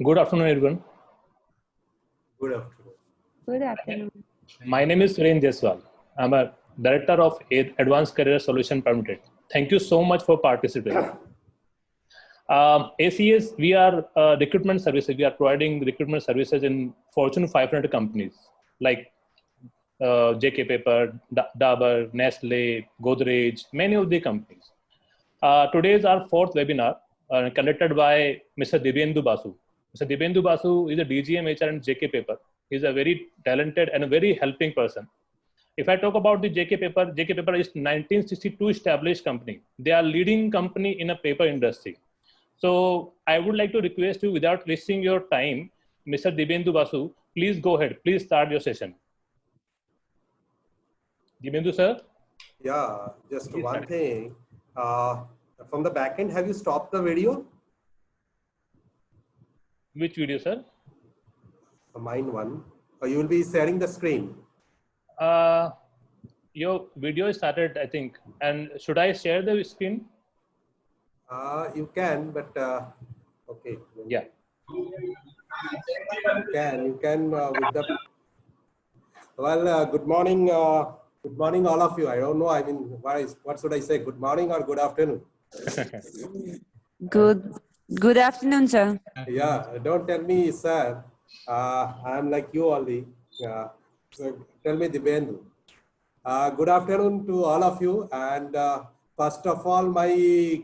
Good afternoon, everyone. Good afternoon. Good afternoon. My name is Suren Jaiswal. I'm a director of Advanced Career Solution Private Limited. Thank you so much for participating. ACS, we are recruitment services. We are providing recruitment services in Fortune 500 companies like JK Paper, Dabur, Nestle, Godrej, many of the companies. Today is our fourth webinar conducted by Mr. Dibyendu Basu. Mr. Dibyendu Basu is a DGM HR and JK Paper. He's a very talented and a very helping person. If I talk about the JK Paper is 1962 established company. They are leading company in a paper industry. So I would like to request you, without wasting your time, Mr. Dibyendu Basu, please go ahead. Please start your session. Dibyendu sir? Yeah, just please one thing. From the back end, have you stopped the video? Which video, sir? Mine one. You will be sharing the screen. Your video is started, I think. And should I share the screen? You can, but okay. Yeah. You can with the. Well, good morning. Good morning, all of you. I don't know. I mean, what should I say? Good morning or good afternoon? Good afternoon, sir. Yeah, don't tell me, sir. I'm like you only. So tell me, Dibyendu. Good afternoon to all of you. And first of all, my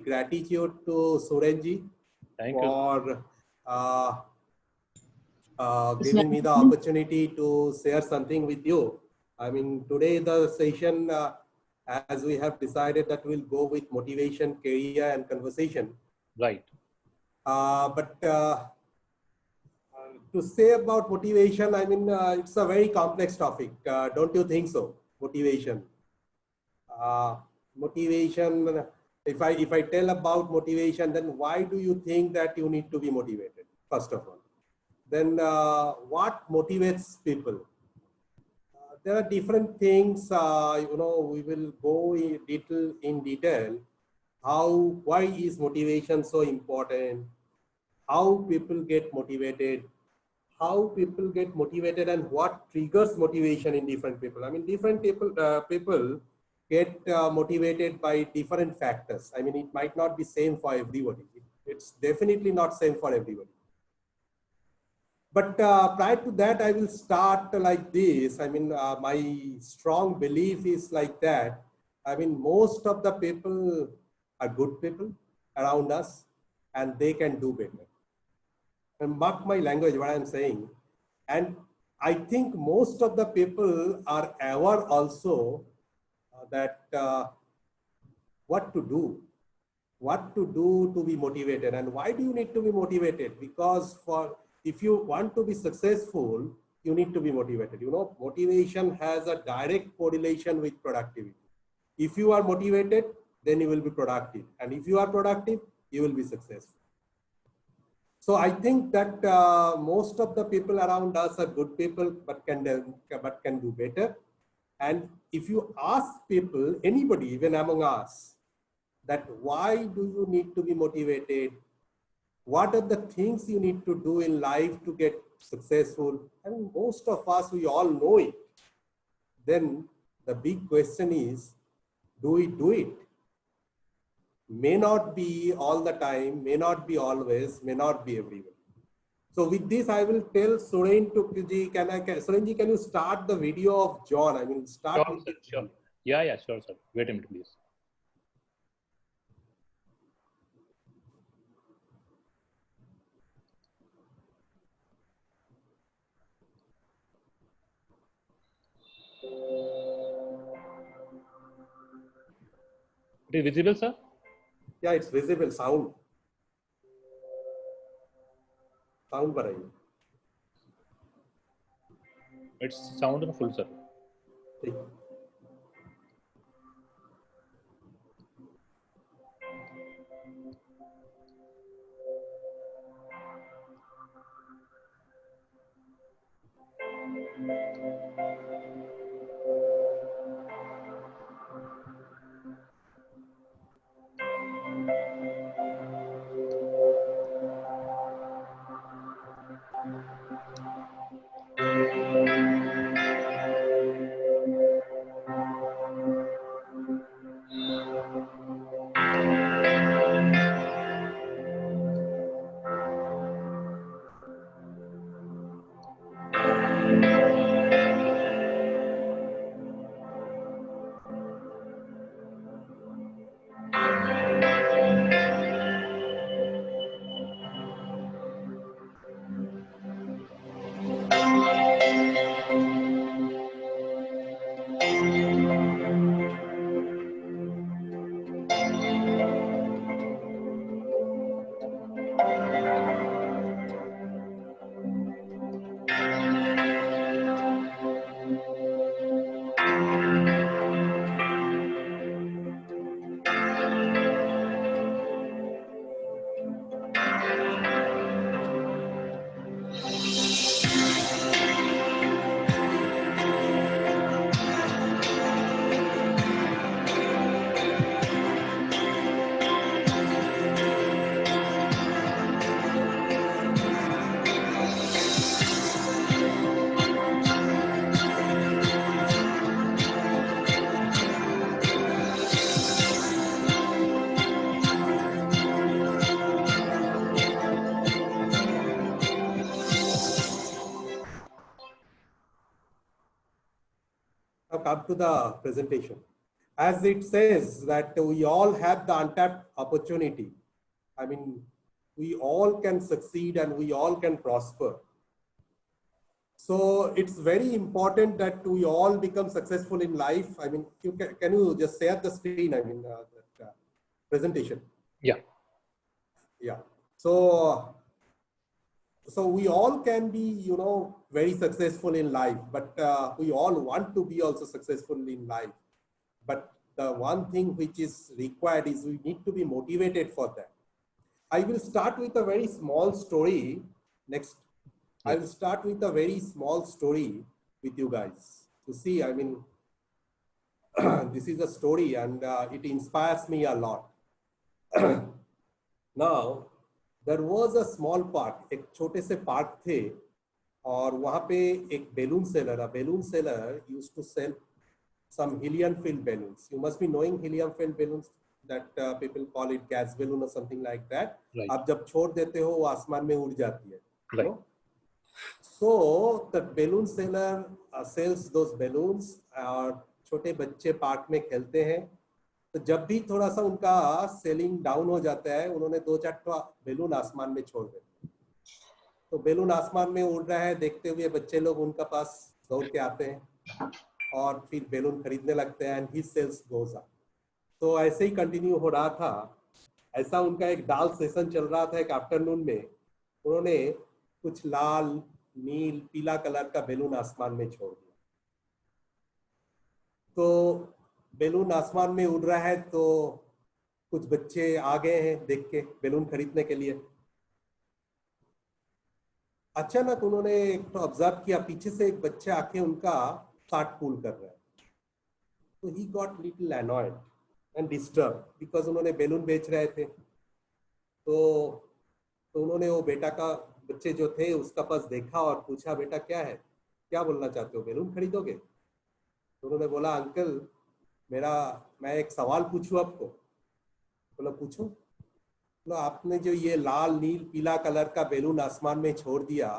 gratitude to Surenji for giving me the opportunity to share something with you. I mean, today the session, as we have decided that we'll go with motivation, career, and conversation. Right. But to say about motivation, I mean, it's a very complex topic. Don't you think so? Motivation. Motivation. If I tell about motivation, then why do you think that you need to be motivated? First of all, then what motivates people? There are different things. You know, we will go in detail. Why is motivation so important? How people get motivated? How people get motivated and what triggers motivation in different people. I mean, different people get motivated by different factors. I mean, it might not be same for everybody. It's definitely not same for everybody. But prior to that, I will start like this. I mean, my strong belief is like that. I mean, most of the people are good people around us and they can do better. And mark my language, what I'm saying. And I think most of the people are aware also that what to do to be motivated. And why do you need to be motivated? Because if you want to be successful, you need to be motivated. You know, motivation has a direct correlation with productivity. If you are motivated, then you will be productive. And if you are productive, you will be successful. So I think that most of the people around us are good people, but can do better. And if you ask people, anybody, even among us, that why do you need to be motivated? What are the things you need to do in life to get successful? I mean, most of us, we all know it. Then the big question is, do we do it? May not be all the time, may not be always, may not be everywhere. So with this, I will tell Suren Surenji, can you start the video of John? I mean, start. Sure, sir, sure. Yeah, sure, sir. Wait a minute, please. It is visible, sir? Yeah, it's visible. Sound. Sound barai. It's sound and full, sir. Now come to the presentation. As it says that we all have the untapped opportunity. I mean, we all can succeed and we all can prosper. So it's very important that we all become successful in life. I mean, can you just share the screen? I mean, that presentation. Yeah. Yeah. So we all can be, you know, very successful in life, but we all want to be also successful in life. But the one thing which is required is we need to be motivated for that. I will start with a very small story. Next, I will start with a very small story with you guys to see. I mean, this is a story and it inspires me a lot. Now, there was a small park, एक छोटे से park थे और वहाँ पे एक balloon seller used to sell some helium-filled balloons. You must be knowing helium-filled balloons that people call it gas balloon or something like that. Right. आप जब छोड़ देते हो वो आसमान में उड़ जाती है. Right. You know? So the balloon seller sells those balloons और छोटे बच्चे पार्क में खेलते हैं. तो जब भी थोड़ा सा उनका सेलिंग डाउन हो जाता है उन्होंने 2-4 बैलून आसमान में छोड़ देते हैं. तो बैलून आसमान में उड़ रहा है देखते हुए बच्चे लोग उनका पास दौड़ के आते हैं और फिर बैलून खरीदने लगते हैं and he sales goes up. तो ऐसे ही कंटिन्यू हो रहा था. ऐसा उनका एक डाल सेशन चल रहा था एक आफ्टरनून में. उन्होंने कुछ लाल नील पीला कलर का बैलून आसमान में छोड़ दिया. तो बैलून आसमान में उड़ रहा है तो कुछ बच्चे आ गए हैं देख के बैलून खरीदने के लिए. अचानक उन्होंने एक तो ऑब्जर्व किया पीछे से एक बच्चा आके उनका कार्ट पुल कर रहा है. तो he got little annoyed and disturb because उन्होंने बैलून बेच रहे थे. तो उन्होंने वो बच्चे जो थे उसका पास देखा और पूछा बेटा क्या है, क्या बोलना चाहते हो, बैलून खरीदोगे? तो उन्होंने बोला अंकल मैं एक सवाल पूछूं आपको. बोला पूछो. बोला आपने जो ये लाल नील पीला कलर का बैलून आसमान में छोड़ दिया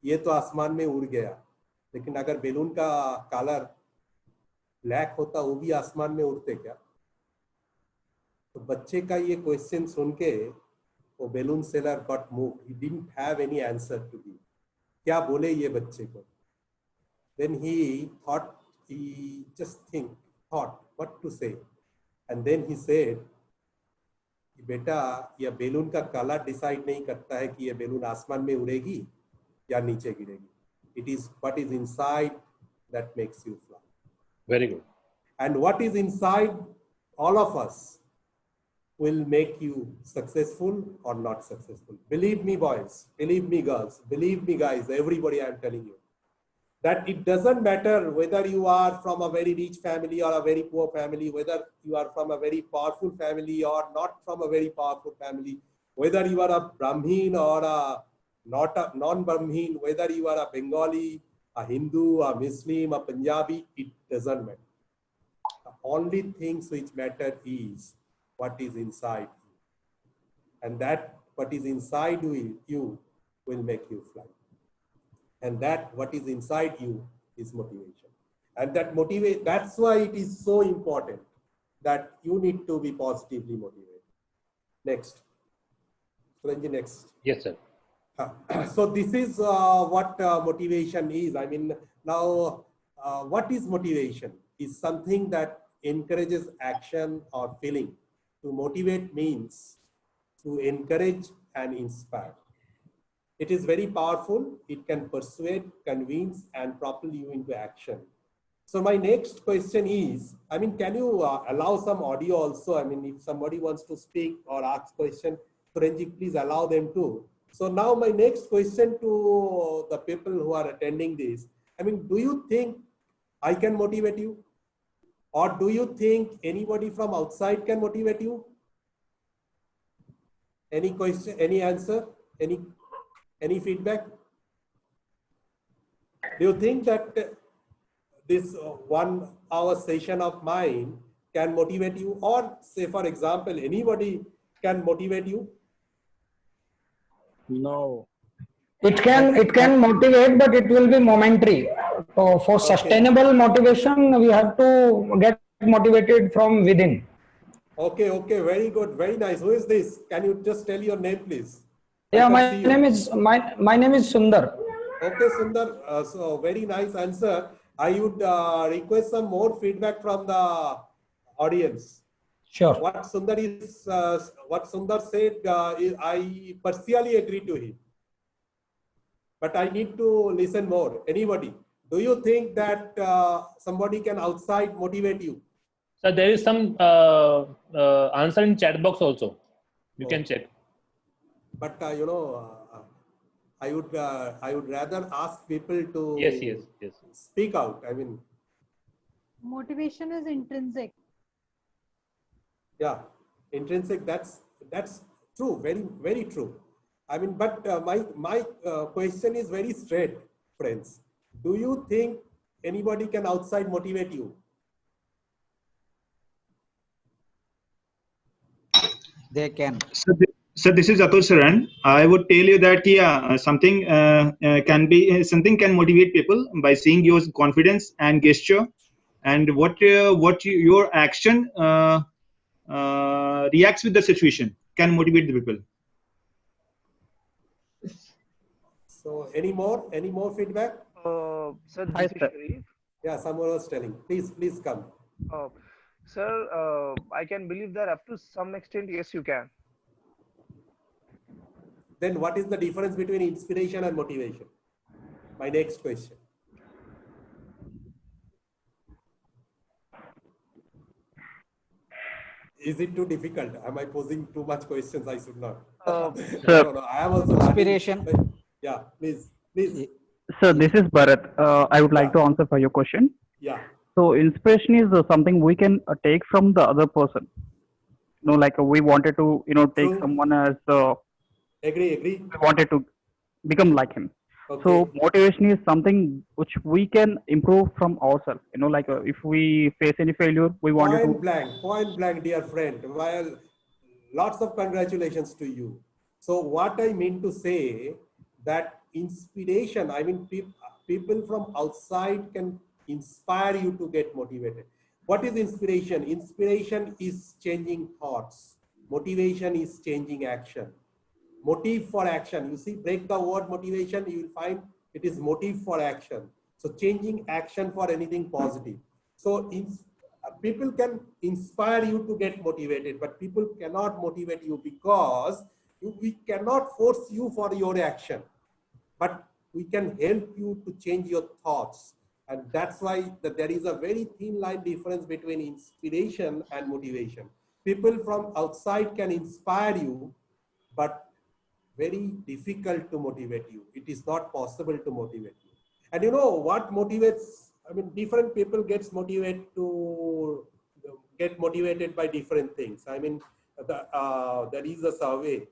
ये तो आसमान में उड़ गया, लेकिन अगर बैलून का कलर ब्लैक होता वो भी आसमान में उड़ते क्या? तो बच्चे का ये क्वेश्चन सुन के वो balloon seller got move. He didn't have any answer to give. क्या बोले ये बच्चे को? Then he thought, he just thought what to say, and then he said, बेटा यह बैलून का कलर डिसाइड नहीं करता है कि यह बैलून आसमान में उड़ेगी या नीचे गिरेगी. It is what is inside that makes you fly. Very good. And what is inside all of us will make you successful or not successful. Believe me boys, believe me girls, believe me guys, everybody I am telling you, that it doesn't matter whether you are from a very rich family or a very poor family, whether you are from a very powerful family or not from a very powerful family, whether you are a Brahmin or not a non-Brahmin, whether you are a Bengali, a Hindu, a Muslim, a Punjabi, it doesn't matter. The only things which matter is what is inside you. And that what is inside you will make you fly. And that what is inside you is motivation. And that that's why it is so important that you need to be positively motivated. Next. Suranji, next. Yes, sir. So this is what motivation is. I mean, now what is motivation? Is something that encourages action or feeling. To motivate means to encourage and inspire. It is very powerful. It can persuade, convince, and propel you into action. So my next question is, I mean, can you allow some audio also? I mean, if somebody wants to speak or ask question, Surenjit, please allow them to. So now my next question to the people who are attending this, I mean, do you think I can motivate you? Or do you think anybody from outside can motivate you? Any question, any answer, any feedback? Do you think that this 1 hour session of mine can motivate you, or say for example, anybody can motivate you? No. It can motivate, but it will be momentary. So for sustainable motivation, we have to get motivated from within. Okay, very good, very nice. Who is this? Can you just tell your name, please? Yeah, my name is Sundar. Okay, Sundar. So very nice answer. I would request some more feedback from the audience. Sure. What Sundar said, I partially agree to him. But I need to listen more. Anybody? Do you think that somebody can outside motivate you? So there is some answer in chat box also. You can check. But you know, I would rather ask people to Yes. speak out. I mean, motivation is intrinsic. yeah, intrinsic. That's true. Very true. I mean, but my question is very straight, friends. Do you think anybody can outside motivate you? They can. So this is Atul Saran. I would tell you that something can motivate people by seeing your confidence and gesture, and your action reacts with the situation can motivate the people. So any more feedback? Sir, this is Sharif. Yeah, someone was telling. Please come. Sir, I can believe that up to some extent, yes, you can. Then what is the difference between inspiration and motivation? My next question. Is it too difficult? Am I posing too much questions? I should not. No, I am also Inspiration. learning. Yeah, please. Sir, this is Bharat. I would like to answer for your question. Yeah. So inspiration is something we can take from the other person. You know, like we wanted to, take True. someone as Agree. we wanted to become like him. Okay. So motivation is something which we can improve from ourselves. You know, like if we face any failure, we wanted Point blank, dear friend. Well, lots of congratulations to you. So what I mean to say that inspiration, I mean, people from outside can inspire you to get motivated. What is inspiration? Inspiration is changing thoughts. Motivation is changing action. Motive for action. You see, break the word motivation, you will find it is motive for action. So changing action for anything positive. So people can inspire you to get motivated, but people cannot motivate you because we cannot force you for your action, but we can help you to change your thoughts. And that's why there is a very thin line difference between inspiration and motivation. People from outside can inspire you, but very difficult to motivate you. It is not possible to motivate you. And you know what motivates, I mean, different people get motivated by different things. I mean, there is a survey,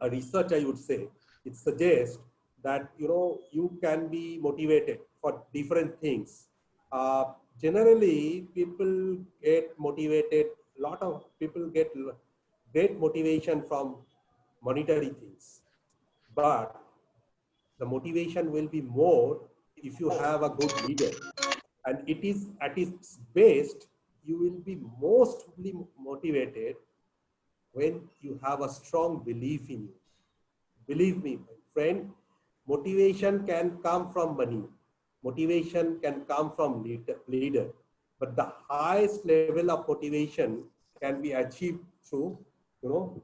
a research, I would say, it suggests that, you can be motivated for different things. Generally, people get motivated, a lot of people get great motivation from monetary things, but the motivation will be more if you have a good leader, and it is at its best, you will be mostly motivated when you have a strong belief in you. Believe me, my friend, motivation can come from money, motivation can come from leader, but the highest level of motivation can be achieved through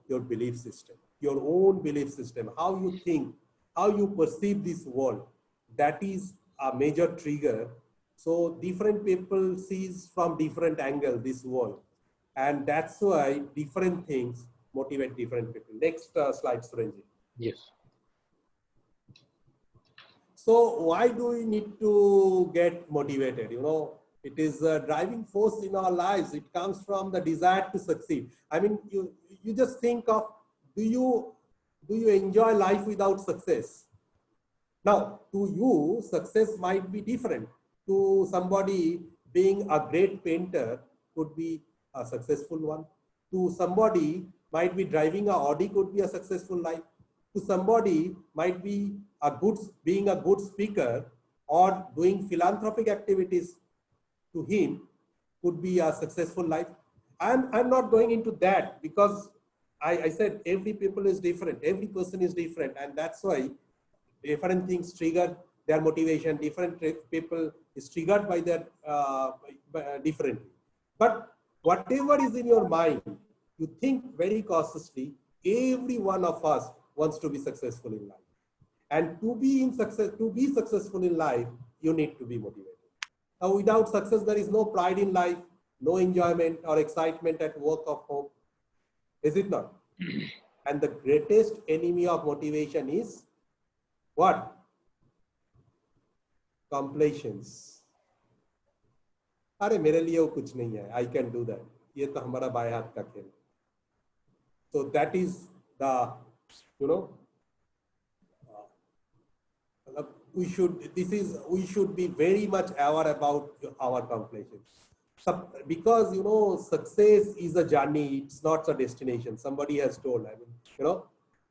your belief system. your own belief system, how you think, how you perceive this world. That is a major trigger. So different people sees from different angle this world. And that's why different things motivate different people. Next slide, Surenji. Yes. So why do we need to get motivated? You know, it is a driving force in our lives. It comes from the desire to succeed. I mean, you just think of, do you enjoy life without success? Now, to you, success might be different. To somebody, being a great painter could be a successful one. To somebody, might be driving a Audi could be a successful life. To somebody, might be being a good speaker or doing philanthropic activities, to him could be a successful life. I'm not going into that, because I said every people is different, every person is different, and that's why different things trigger their motivation. Different people is triggered by their differently. But whatever is in your mind, you think very cautiously. Every one of us wants to be successful in life, and to be successful in life, you need to be motivated. Now, without success, there is no pride in life, no enjoyment or excitement at work or home. Is it not? And the greatest enemy of motivation is what? Complacency. अरे मेरे लिए वो कुछ नहीं है, I can do that. ये तो हमारा बाएं हाथ का खेल. So that is the, you know, we should be very much aware about our complacency. Because, you know, success is a journey, it's not a destination. Somebody has told, I mean, you know,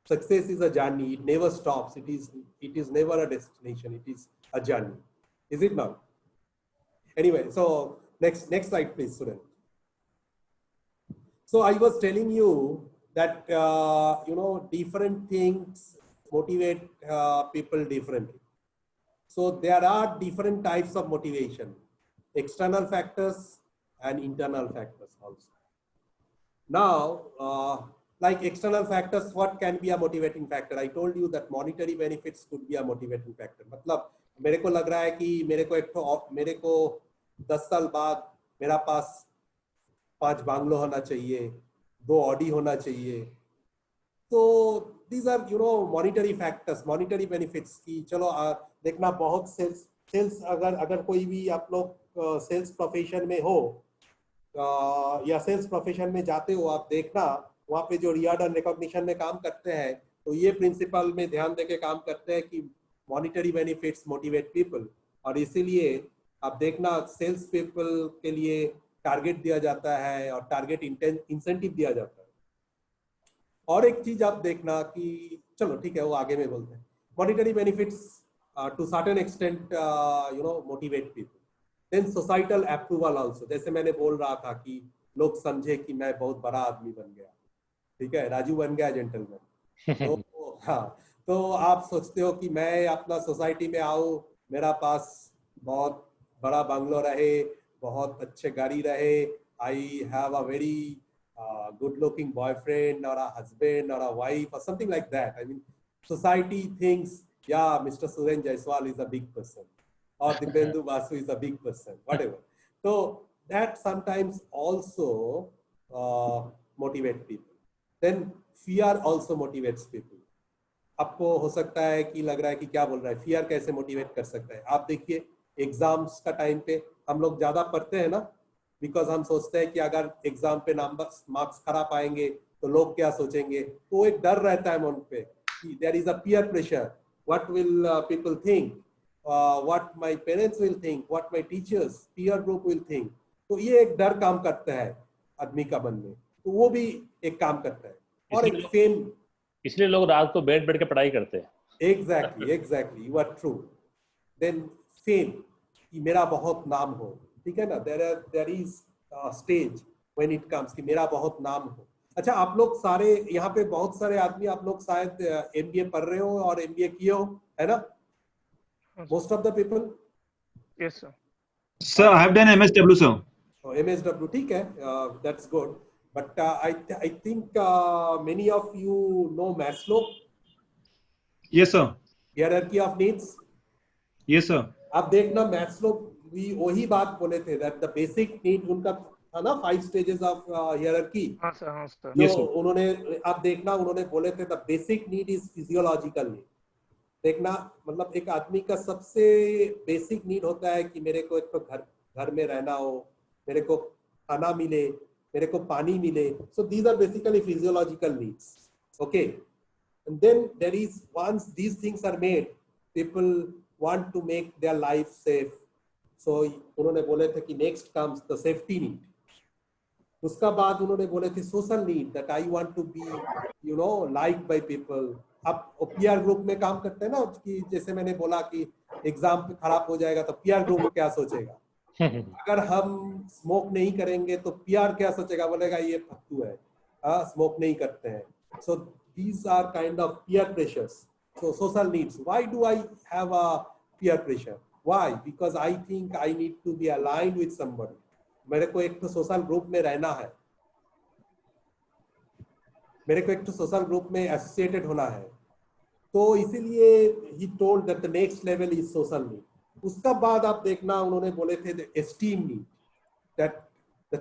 success is a journey, it never stops. It is never a destination, it is a journey. Is it not? Anyway, so next slide, please, Suren. So I was telling you that, you know, different things motivate people differently. So there are different types of motivation, external factors and internal factors also. Now, like external factors, what can be a motivating factor? I told you that monetary benefits could be a motivating factor. मतलब मेरे को लग रहा है कि मेरे को 10 साल बाद मेरा पास 5 बांग्लो होना चाहिए, 2 ऑडी होना चाहिए. So these are, you know, monetary factors, monetary benefits. कि चलो देखना बहुत सेल्स अगर कोई भी आप लोग सेल्स प्रोफेशन में हो या सेल्स प्रोफेशन में जाते हो, आप देखना वहाँ पे जो रिवार्ड एंड रिकॉग्निशन में काम करते हैं, तो ये प्रिंसिपल में ध्यान देके काम करते हैं कि मॉनिटरी बेनिफिट्स मोटिवेट पीपल. और इसीलिए आप देखना सेल्स पीपल के लिए टारगेट दिया जाता है और टारगेट इंसेंटिव दिया जाता है. और एक चीज आप देखना कि चलो ठीक है वो आगे में बोलते हैं, monetary benefits to certain extent you know motivate people. Then societal approval also. जैसे मैंने बोल रहा था कि लोग समझे कि मैं बहुत बड़ा आदमी बन गया, ठीक है, राजू बन गया जेंटलमैन. तो हाँ, तो आप सोचते हो कि मैं अपना सोसाइटी में आऊँ, मेरा पास बहुत बड़ा बंगलो रहे, बहुत अच्छे गाड़ी रहे, I have a very good looking boyfriend or a husband or a wife or something like that. I mean, society thinks, yeah, Mr. Suren Jaiswal is a big person or Dipendu Basu is a big person, whatever. So that sometimes also motivate people. Then fear also motivates people. आपको हो सकता है कि लग रहा है कि क्या बोल रहा है, फियर कैसे मोटिवेट कर सकता है. आप देखिए एग्जाम्स का टाइम पे हम लोग ज्यादा पढ़ते हैं ना, बिकॉज हम सोचते हैं कि अगर एग्जाम पे मार्क्स खराब आएंगे तो लोग क्या सोचेंगे. तो एक डर रहता है मन पे कि there is a peer pressure, what will people think, what my parents will think, what my teachers, peer group will think. तो ये एक डर काम करता है आदमी का मन में, तो वो भी एक काम करता है. और एक फेम, इसलिए लोग रात को बैठ के पढ़ाई करते हैं. Exactly you are true. Then fame, कि मेरा बहुत नाम हो, ठीक है ना. There is stage when it comes कि मेरा बहुत नाम हो. अच्छा, आप लोग सारे यहाँ पे बहुत सारे आदमी, आप लोग शायद एमबीए पढ़ रहे हो और एमबीए किए हो, है ना? Most of the people. Yes, sir. Sir, I have done MSW, sir. MSW, ठीक है, that's good. But I think many of you know Maslow, Yes, sir. hierarchy of needs. Yes, sir. अब देखना Maslow भी वही बात बोले थे that the basic need उनका था ना 5 stages of hierarchy. हाँ सर, हाँ सर। जो Yes, sir. उन्होंने अब देखना उन्होंने बोले थे the basic need is physiological need. देखना मतलब एक आदमी का सबसे बेसिक नीड होता है कि मेरे को एक तो घर में रहना हो, मेरे को खाना मिले, मेरे को पानी मिले. So these are basically physiological needs. Okay. And then there is, once these things are made, people want to make their life safe. So उन्होंने बोले थे कि next comes the safety need. उसका बाद उन्होंने बोले थे social need, that I want to be, you know, liked by people. अब पीआर ग्रुप में काम करते हैं ना कि जैसे मैंने बोला कि एग्जाम पे खराब हो जाएगा तो पीआर ग्रुप क्या सोचेगा. अगर हम स्मोक नहीं करेंगे तो पीआर क्या सोचेगा, बोलेगा ये फत्तू है, स्मोक नहीं करते हैं. सो these are kind of peer pressures. So social needs. Why do I have a peer pressure? Why? Because I think I need to be aligned with somebody. मेरे को एक तो सोशल ग्रुप में रहना है, मेरे को एक तो सोशल ग्रुप में एसोसिएटेड होना है. तो इसीलिए he told that the next level is social need. उसका बाद आप देखना उन्होंने बोले थे the esteem need, that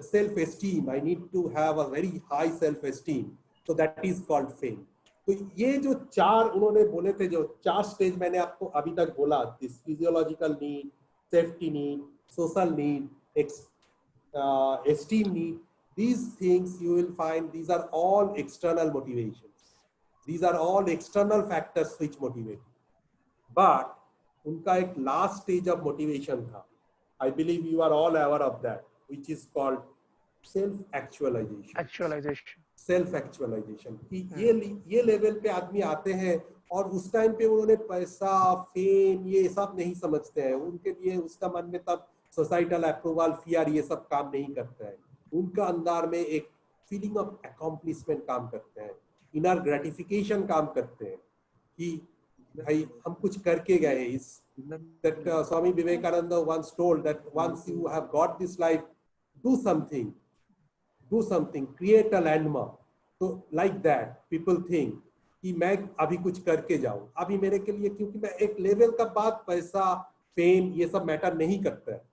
self esteem. I need to have a very high self esteem. So that is called fame. तो ये जो चार उन्होंने बोले थे, जो चार स्टेज मैंने आपको अभी तक बोला, this physiological need, safety need, social need, esteem need, these things you will find these are all external motivations. These are all external factors which motivate. But उनका एक last stage of motivation था. I believe you are all aware of that, which is called self-actualization. Actualization. Self actualization कि ये level पे आदमी आते हैं और उस टाइम पे उन्होंने पैसा, फेम, ये सब नहीं समझते हैं. उनके लिए उसका मन में तब सोसाइटल अप्रूवल, फियर, ये सब काम नहीं करता है. उनका अंदर में एक फीलिंग ऑफ अकॉम्प्लिशमेंट काम करते हैं, इनर ग्रेटिफिकेशन काम करते हैं कि भाई हम कुछ करके गए. इस that Swami Vivekananda once told that once you have got this life, do something, create a landmark. So like that people think कि मैं अभी कुछ करके जाऊं, अभी मेरे के लिए, क्योंकि मैं एक लेवल का बाद पैसा, फेम, ये सब मैटर नहीं करता है.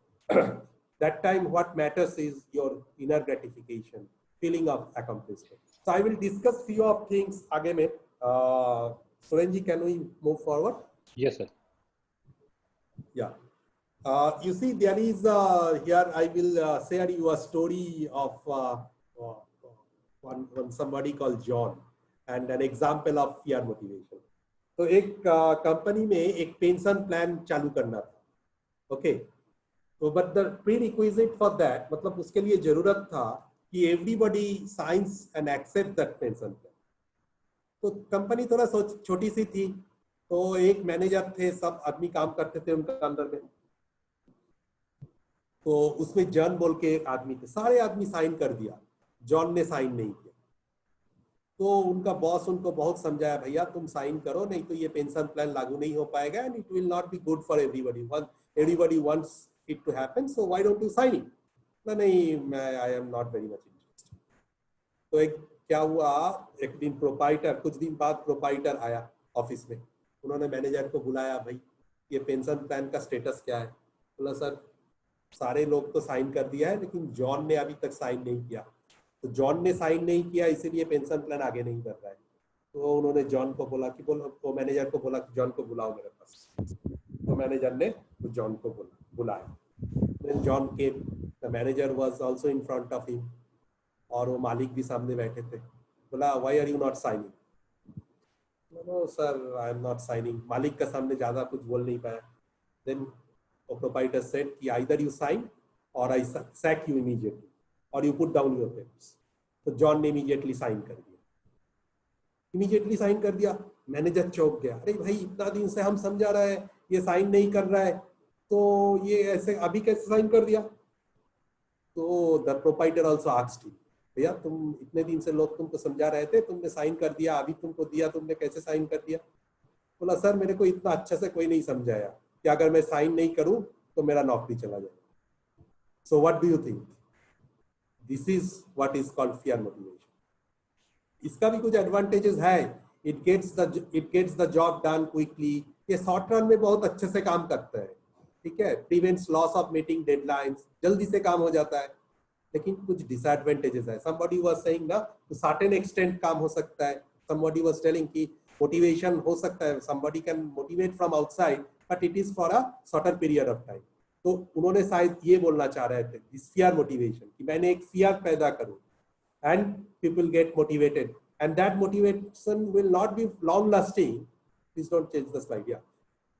That time what matters is your inner gratification, feeling of accomplishment. So I will discuss few of things आगे में. Suren ji, can we move forward? Yes, sir. Yeah. You see, there is here I will share you a story of one somebody called John and an example of fear motivation. तो एक company में एक pension plan चालू करना था. Okay, तो but the prerequisite for that, मतलब उसके लिए जरूरत था कि everybody signs and accept that pension plan. तो कंपनी थोड़ा छोटी सी थी, तो एक मैनेजर थे, सब आदमी काम करते थे उनका अंदर में. तो उसमें जॉन बोल के एक आदमी थे, सारे आदमी साइन कर दिया, जॉन ने साइन नहीं किया. तो उनका बॉस उनको बहुत समझाया, भैया तुम साइन करो, नहीं तो ये पेंशन प्लान लागू नहीं हो पाएगा and it will not be good for everybody. Everybody wants it to happen, so why don't you sign it. नहीं, मैं I am not very much interested. तो एक क्या हुआ, एक दिन प्रोपाइटर, कुछ दिन बाद प्रोपाइटर आया ऑफिस में. उन्होंने मैनेजर को बुलाया, भाई ये पेंशन प्लान का स्टेटस क्या है. बोला सर सारे लोग तो साइन कर दिया है, लेकिन जॉन ने अभी तक साइन नहीं किया. तो जॉन ने साइन नहीं किया, इसीलिए पेंशन प्लान आगे नहीं कर रहा है. तो उन्होंने जॉन को बोला कि वो मैनेजर को बोला कि जॉन को बुलाओ मेरे पास. तो मैनेजर ने जॉन को बुलाया. Then John came. The manager was also in front of him. और वो मालिक भी सामने बैठे थे. बोला why are you not signing? No sir, I am not signing. मालिक का सामने ज्यादा कुछ बोल नहीं पाया. Then the proprietor said कि either you sign or I sack you immediately or you put down your papers. तो जॉन ने इमीडिएटली साइन कर दिया. इमीडिएटली साइन कर दिया. मैनेजर चौंक गया, अरे भाई इतना दिन से हम समझा रहे हैं ये साइन नहीं कर रहा है, तो ये ऐसे अभी कैसे साइन कर दिया. तो the proprietor also asked him, भैया तुम इतने दिन से लोग तुमको समझा रहे थे, तुमने साइन कर दिया, अभी तुमको दिया, तुमने कैसे साइन कर दिया. बोला सर मेरे को इतना अच्छा से कोई नहीं समझाया कि अगर मैं साइन नहीं करूं तो मेरा नौकरी चला जाए. So what do you think, this is what is called fear motivation. इसका भी कुछ एडवांटेजेस है, it gets the job done quickly, ये शॉर्ट रन में बहुत अच्छे से काम करता है, ठीक है, prevents loss of meeting deadlines, जल्दी से काम हो जाता है। लेकिन कुछ डिसएडवांटेजेस है, somebody was saying ना to certain extent काम हो सकता है, somebody was telling कि मोटिवेशन हो सकता है, somebody can motivate from outside but it is for a shorter period of time। तो उन्होंने शायद ये बोलना चाह रहे थे this fear motivation कि मैंने एक fear पैदा करूं and people get motivated and that motivation will not be long lasting। Please don't change the slide, yeah,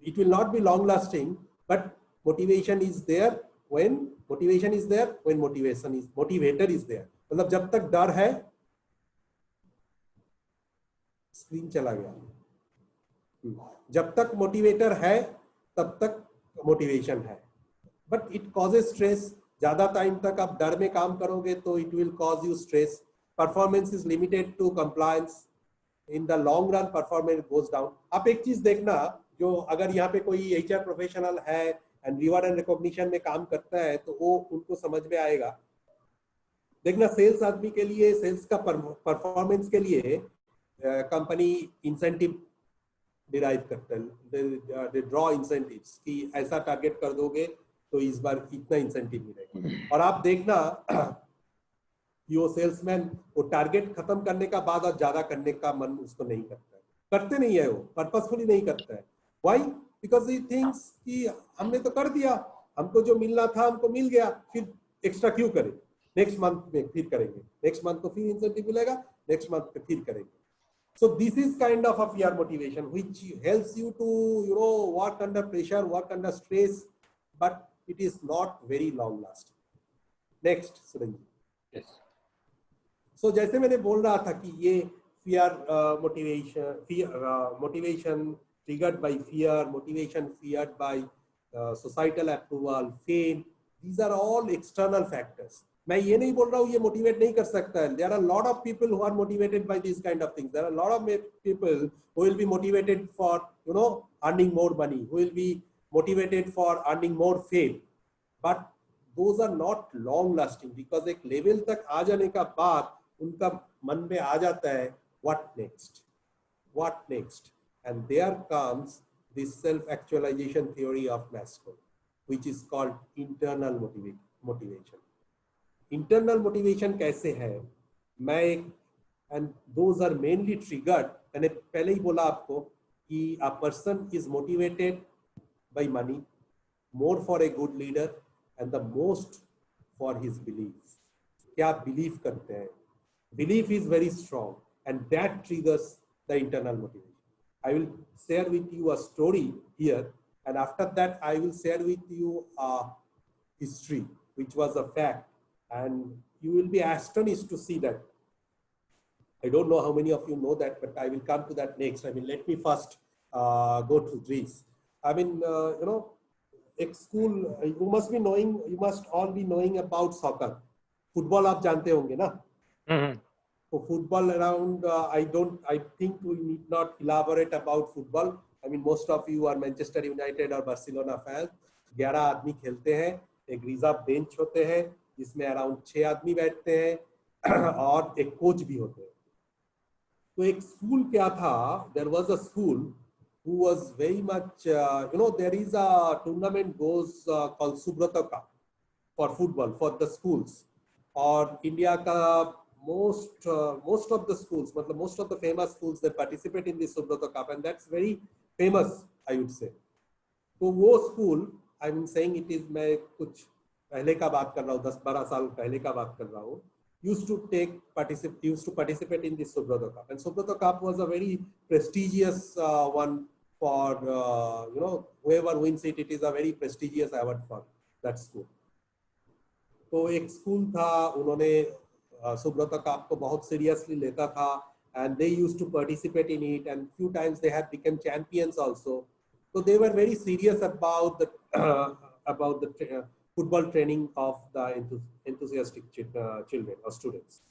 it will not be long lasting but motivation is there when motivation is there, when motivator is there। मतलब जब तक डर है, screen चला गया, जब तक motivator है तब तक मोटिवेशन है, बट इट कॉजेज स्ट्रेस। ज्यादा टाइम तक आप डर में काम करोगे तो it will cause you stress. Performance is limited to compliance, in the long run performance goes down. आप एक चीज देखना, जो अगर यहाँ पे कोई HR प्रोफेशनल है एंड रिवॉर्ड एंड रिकॉग्निशन में काम करता है तो वो उनको समझ में आएगा। देखना, सेल्स आदमी के लिए, सेल्स का परफॉर्मेंस के लिए कंपनी इंसेंटिव डिराइव करता है, दे ड्रॉ इंसेंटिव्स कि ऐसा टारगेट कर दोगे तो इस बार इतना इंसेंटिव मिलेगा। और आप देखना वो सेल्समैन वो टारगेट खत्म करने का बाद और ज्यादा करने का मन उसको नहीं करता है, करते नहीं है, वो पर्पसफुली नहीं करता है। व्हाई? बिकॉज ही थिंक्स कि हमने तो कर दिया, हमको जो मिलना था हमको मिल गया, फिर एक्स्ट्रा क्यों करें, नेक्स्ट मंथ में फिर करेंगे, नेक्स्ट मंथ को फिर इंसेंटिव मिलेगा, नेक्स्ट मंथ पे फिर करेंगे। So this is kind of a fear motivation which helps you to, you know, work under pressure, work under stress, but it is not very long lasting। Next, Surenji। Yes। So जैसे मैंने बोल रहा था कि ये fear motivation triggered by fear, motivation feared by societal approval, fame, these are all external factors। मैं ये नहीं बोल रहा हूँ ये मोटिवेट नहीं कर सकता है। There are a lot of people who are motivated by these kind of things। There are a lot of people who will be motivated for, you know, earning more money, who will be motivated for earning more fame, but those are not long lasting because एक level तक आ जाने का बाद उनका मन में आ जाता है what next, what next, and there comes this self actualization theory of Maslow, which is called internal motivation। Internal motivation कैसे है, मैं and those are mainly triggered, मैंने पहले ही बोला आपको कि a person is motivated by money, more for a good leader and the most for his belief. क्या बिलीव करते हैं, belief is very strong and that triggers the internal motivation. I will share with you a story here and after that I will share with you a history which was a fact and you will be astonished to see that। I don't know how many of you know that, but I will come to that next। I mean, let me first go to this। I mean, you know, एक school, you must be knowing, you must all be knowing about soccer। Football आप जानते होंगे ना? So football around, I think we need not elaborate about football। I mean, most of you are Manchester United और Barcelona fans। 11 आदमी खेलते हैं, एक reserve bench होते हैं जिसमें अराउंड 6 आदमी बैठते हैं और एक कोच भी होते हैं। तो एक स्कूल क्या था, there was a school who was very much, you know, there is a tournament goes called Subroto cup for football for the schools. और इंडिया का most of the schools, मतलब most of the famous schools, they participate in this Subrata Cup and that's very famous, I would say। तो वो school, I am saying it is, मैं कुछ पहले का बात कर रहा हूँ, 10-12 साल पहले का बात कर रहा हूँ, used to participate in this Subrata Cup, and Subrata Cup was a very prestigious one for, you know, whoever wins it, it is a very prestigious award for that school। तो एक स्कूल था, उन्होंने Subrata Cup को बहुत seriously लेता था and they used to participate in it and few times they have become champions also। So they were very serious about the football training of the enthusiastic children or students।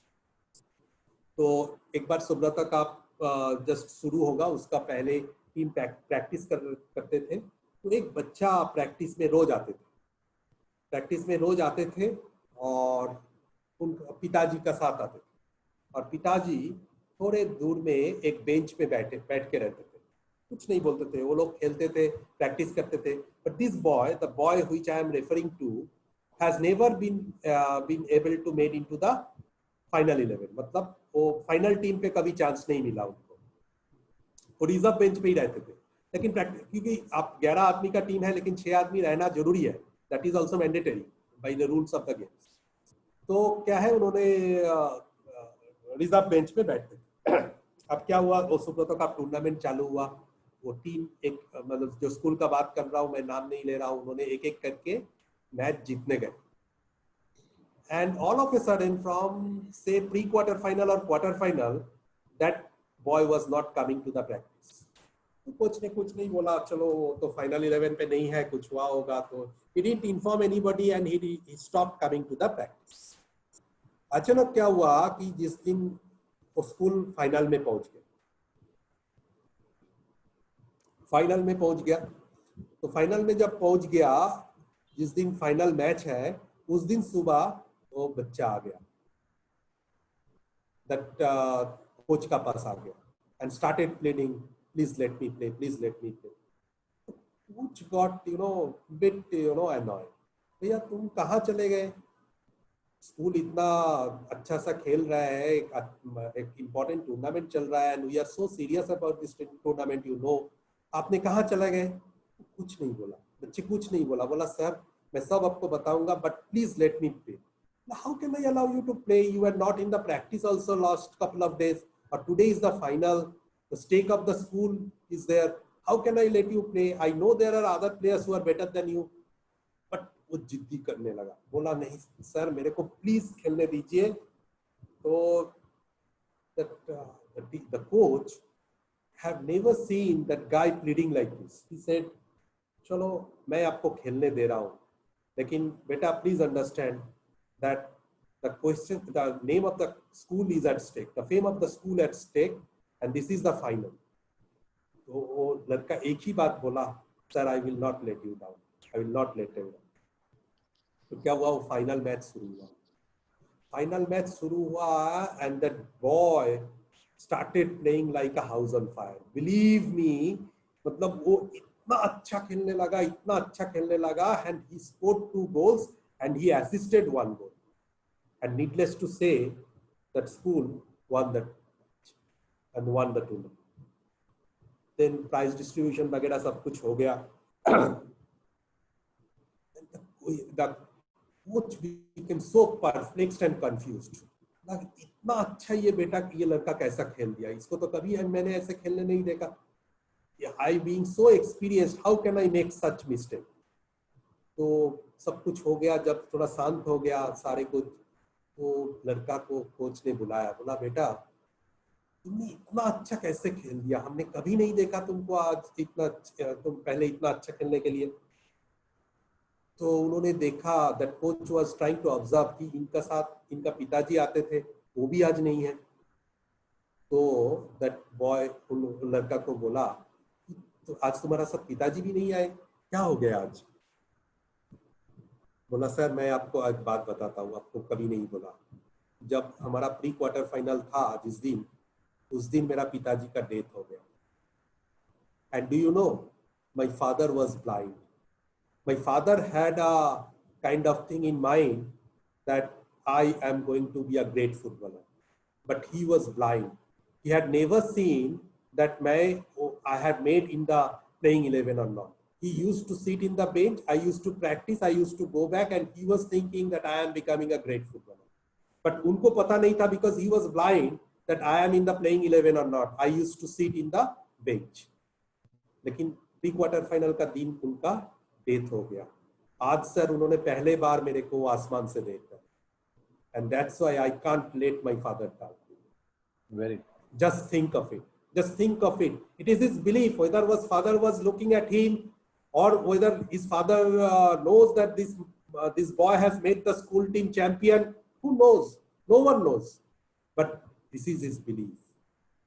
तो एक बार Subrata cup just शुरू होगा, उसका पहले team practice करते थे। तो एक बच्चा प्रैक्टिस में रोज आते थे और उन पिताजी का साथ आते थे और पिताजी थोड़े दूर में एक बेंच पे बैठ के रहते थे, कुछ नहीं बोलते थे, वो लोग खेलते थे, प्रैक्टिस करते थे. But this boy, the boy which I am referring to, has never been able to made into the final 11. मतलब वो फाइनल टीम पे कभी चांस नहीं मिला उनको, वो रिजर्व बेंच पे ही रहते थे. लेकिन क्योंकि आप 11 आदमी का टीम है लेकिन 6 आदमी रहना जरूरी है, that is also mandatory by the rules of the game. तो क्या है, उन्होंने रिजर्व बेंच पे बैठते थे. अब क्या हुआ, वो सुब्रतो का टूर्नामेंट चालू हुआ. वो टीम एक, मतलब जो स्कूल का बात कर रहा हूँ मैं, नाम नहीं ले रहा हूँ, उन्होंने एक एक करके मैच जीतने गए. And all of a sudden from से प्री क्वार्टर फाइनल और quarter final, that boy was not coming to the practice. तो कोच ने कुछ नहीं बोला, चलो तो फाइनल 11 पे नहीं है, कुछ हुआ होगा. तो he didn't inform anybody and he stopped coming to the practice. अचानक क्या हुआ कि जिस दिन वो स्कूल फाइनल में पहुंच गया, तो फाइनल में जब पहुंच गया, जिस दिन फाइनल मैच है, उस दिन सुबह वो बच्चा आ गया, दैट कोच का पास आ गया and started pleading, please let me play, please let me play. Coach got bit annoyed. भैया तुम कहाँ चले गए, स्कूल इतना अच्छा सा खेल रहा है, एक इम्पोर्टेंट टूर्नामेंट चल रहा है, and we are so serious about this tournament, आपने कहाँ चला गए. कुछ नहीं बोला, बच्चे कुछ नहीं बोला. बोला सर मैं सब आपको बताऊंगा, but please let me play. How can I allow you to play, you are not in the practice also last couple of days, और today is the final, the stake of the school is there, how can I let you play, I know there are other players who are better than you. But वो जिद्दी करने लगा, बोला नहीं sir मेरे को please खेलने दीजिए. तो the coach have never seen that guy pleading like this. He said, चलो मैं आपको खेलने दे रहा हूँ, लेकिन बेटा please understand that the name of the school is at stake, the fame of the school at stake, and this is the final. तो वो लड़का एक ही बात बोला, sir I will not let you down, I will not let you down. तो क्या हुआ, वो फाइनल मैच शुरू हुआ and that boy started playing like a house on fire. Believe me, मतलब वो इतना अच्छा खेलने लगा, and he scored 2 goals and he assisted 1 goal. And needless to say, that school won that match and won the tournament. Then prize distribution वगैरह सब कुछ हो गया. The coach became so perplexed and confused. इतना अच्छा ये बेटा, ये लड़का कैसा खेल दिया, इसको तो कभी मैंने ऐसे खेलने नहीं देखा. I being so experienced, how can I make such mistake? तो सब कुछ हो गया. जब थोड़ा शांत हो गया सारे कुछ, तो लड़का को कोच ने बुलाया, बोला बेटा तुमने इतना अच्छा कैसे खेल दिया, हमने कभी नहीं देखा तुमको आज इतना, तुम पहले इतना अच्छा खेलने के लिए. तो उन्होंने देखा, that coach was trying to observe कि इनका साथ इनका पिताजी आते थे, वो भी आज नहीं है. तो दैट बॉय उन लड़का को बोला, तो आज तुम्हारा साथ पिताजी भी नहीं आए, क्या हो गया आज. बोला सर मैं आपको आज बात बताता हूँ, आपको कभी नहीं बोला. जब हमारा प्री क्वार्टर फाइनल था जिस दिन, उस दिन मेरा पिताजी का डेथ हो गया. And do you know, my father was blind. My father had a kind of thing in mind that I am going to be a great footballer, but he was blind. He had never seen that I had made in the playing 11 or not. He used to sit in the bench, I used to practice, I used to go back, and he was thinking that I am becoming a great footballer. But unko pata nahi tha, because he was blind, that I am in the playing 11 or not. I used to sit in the bench. लेकिन pre quarter final का दिन उनका death हो गया. आज sir उन्होंने पहले बार मेरे को आसमान से देखा. And that's why I can't let my father down. Very. Just think of it. Just think of it. It is his belief, whether father was looking at him, or whether his father knows that this boy has made the school team champion. Who knows? No one knows. But this is his belief.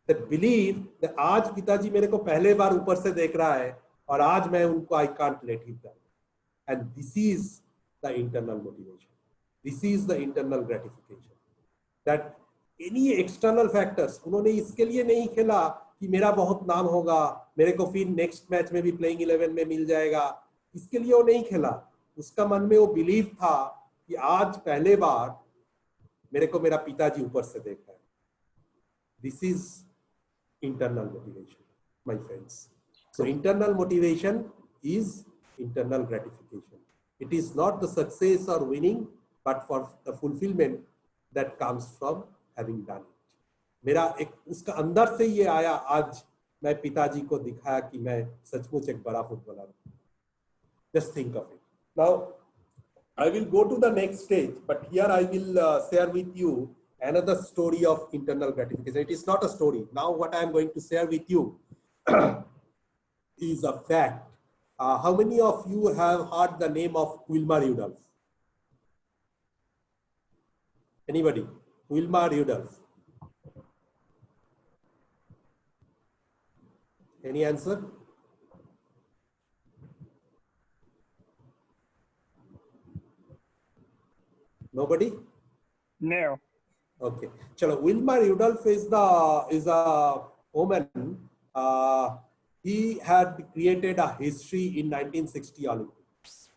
That belief that आज पिताजी मेरे को पहले बार ऊपर से देख रहा है, और आज मैं उनको I can't let him down. And this is the internal motivation. This is the internal gratification. That any external factors, उन्होंने इसके लिए नहीं खेला कि मेरा बहुत नाम होगा, मेरे को फिर नेक्स्ट मैच में भी प्लेइंग 11 में मिल जाएगा, इसके लिए वो नहीं खेला. उसका मन में वो बिलीव था कि आज पहले बार मेरे को मेरा पिताजी ऊपर से देख रहा है. This is internal motivation, my friends. So internal motivation is internal gratification. It is not the success or winning, but for the fulfillment that comes from having done it. मेरा एक उसका अंदर से ये आया, आज मैं पिताजी को दिखाया कि मैं सचमुच एक बड़ा फुटबॉलर हूँ. Just think of it. Now, I will go to the next stage, but here I will share with you another story of internal gratification. It is not a story. Now, what I am going to share with you is a fact. How many of you have heard the name of Wilma Rudolph? Anybody? Wilma Rudolph. Any answer? Nobody? No. Okay. Chalo, Wilma Rudolph is a woman. He had created a history in 1960 Olympics.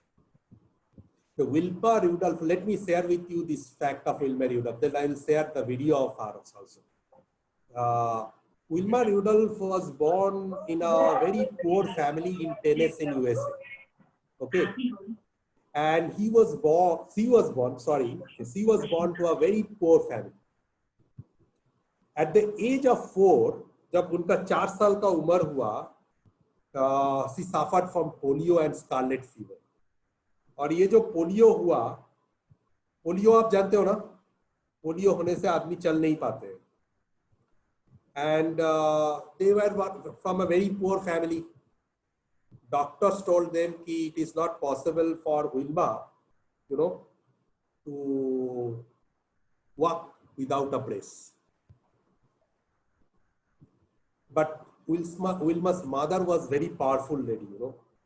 The Wilma Rudolph, let me share with you this fact of Wilma Rudolph. Then I will share the video of her also. Wilma Rudolph was born in a very poor family in Tennessee, in USA. Okay. And she was born to a very poor family. At the age of 4, जब उनका 4 साल का उम्र हुआ, she suffered from polio and scarlet fever. और ये जो polio हुआ, पोलियो आप जानते हो ना, पोलियो होने से आदमी चल नहीं पाते. And they were from a very poor family. Doctors told them that it is not possible for Wilma, to walk without a brace. But Wilma's mother was very powerful lady,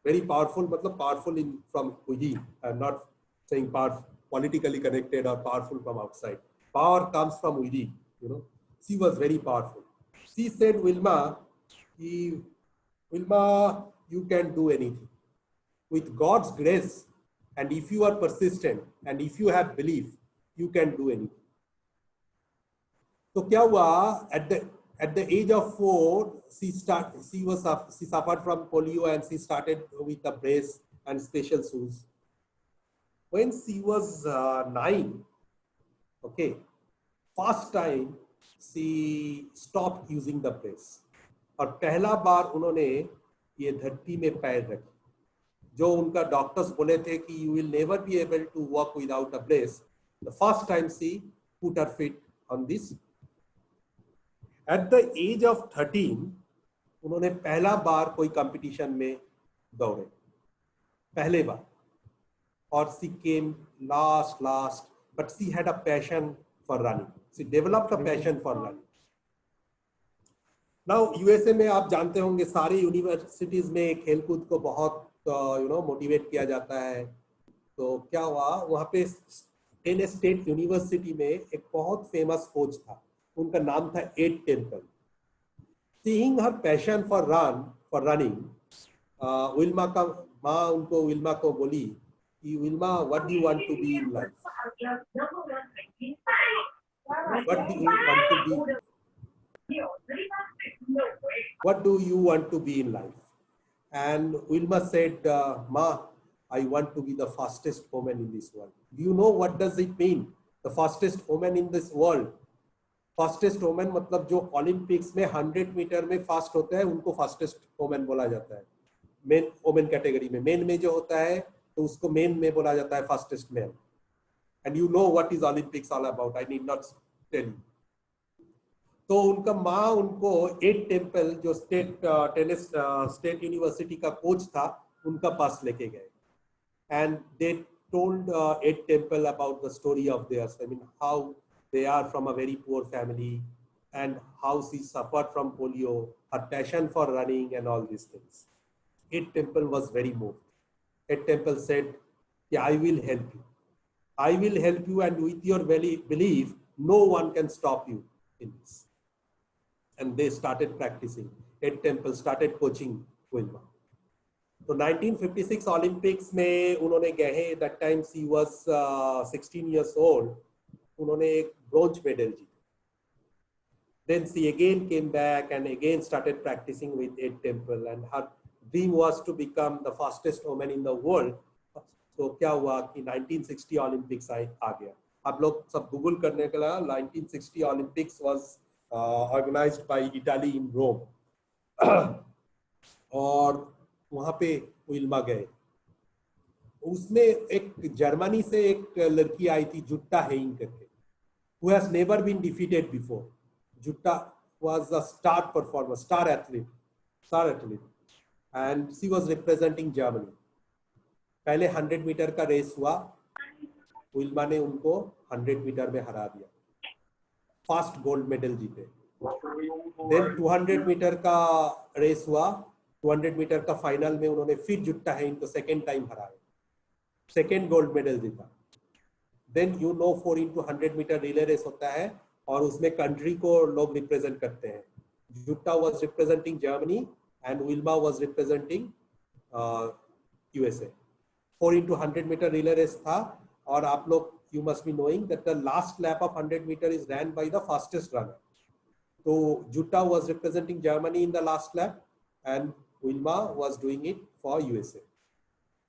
very powerful, matlab powerful from within. I'm not saying powerful, politically connected or powerful from outside. Power comes from within, She was very powerful. She said, Wilma, you can do anything. With God's grace, and if you are persistent, and if you have belief, you can do anything. So kya hua, at the age of 4, she suffered from polio and she started with a brace and special shoes. When she was 9, okay, first time she stopped using the brace. और पहला बार उन्होंने ये धरती में पैर रखे. जो उनका डॉक्टर्स बोले थे कि you will never be able to walk without a brace. The first time she put her feet on this. At the age of 13, उन्होंने पहला बार कोई कंपटीशन में दौड़े, पहले बार. और she came last, but she had a passion for running. She developed a passion for running. Now USA में आप जानते होंगे सारी यूनिवर्सिटीज में खेलकूद को बहुत मोटिवेट किया जाता है. तो क्या हुआ, वहाँ पे टेनेसी स्टेट यूनिवर्सिटी में एक बहुत फेमस कोच था, उनका नाम था Ed Temple. Seeing her passion for running, Wilma का माँ विल्मा को बोली कि Wilma, what do you want to be in life? What do you want to be? What do you want to be in life? And Wilma said, Ma, I want to be the fastest woman in this world. Do you know what does it mean? The fastest woman in this world. Fastest woman मतलब जो Olympics में 100 metre में fast होता है उनको fastest women बोला जाता है. मेन वोमेन कैटेगरी में, मेन में जो होता है तो उसको मेन में बोला जाता है fastest man. And you know what is Olympics all about, I need not tell you. तो उनका माँ उनको एड टेम्पल जो स्टेट यूनिवर्सिटी का कोच था उनका पास लेके गए. And they told Ed Temple about the story of theirs. I mean how they are from a very poor family and how she suffered from polio, her passion for running and all these things. Ed Temple was very moved. Ed Temple said, yeah, I will help you. I will help you, and with your belief, no one can stop you in this. And they started practicing. Ed Temple started coaching Wilma. So 1956 Olympics में उन्होंने गए, that time she was 16 years old, उन्होंने एक bronze medal जीता. Then she again came back and again started practicing with Ed Temple, and her dream was to become the fastest woman in the world. So क्या हुआ कि 1960 Olympics आ गया. आप लोग सब गूगल करने के लिए 1960 Olympics was organized by Italy in Rome. और वहाँ पे विल्मा गए. उसमें एक जर्मनी से एक लड़की आई थी, जुट्टा हेइंग करके, who has never been defeated before. Jutta was a star performer, star athlete, and she was representing Germany. पहले 100 मीटर का रेस हुआ, विल्मा ने उनको 100 मीटर में हरा दिया, फर्स्ट गोल्ड मेडल जीते. देन 200 मीटर का रेस हुआ, 200 मीटर का फाइनल में उन्होंने फिर जुट्टा है इनको सेकेंड टाइम हराया, सेकेंड गोल्ड मेडल जीता. Then 4 into 100 metre relay race होता है और उसमें कंट्री को लोग रिप्रेजेंट करते हैं. Jutta was representing Germany and Wilma was representing USA. 4 into 100 metre relay race था और आप लोग you must be knowing that the last lap of 100 meter is ran by the fastest runner. So Jutta was representing Germany in the last lap and Wilma was doing it for USA.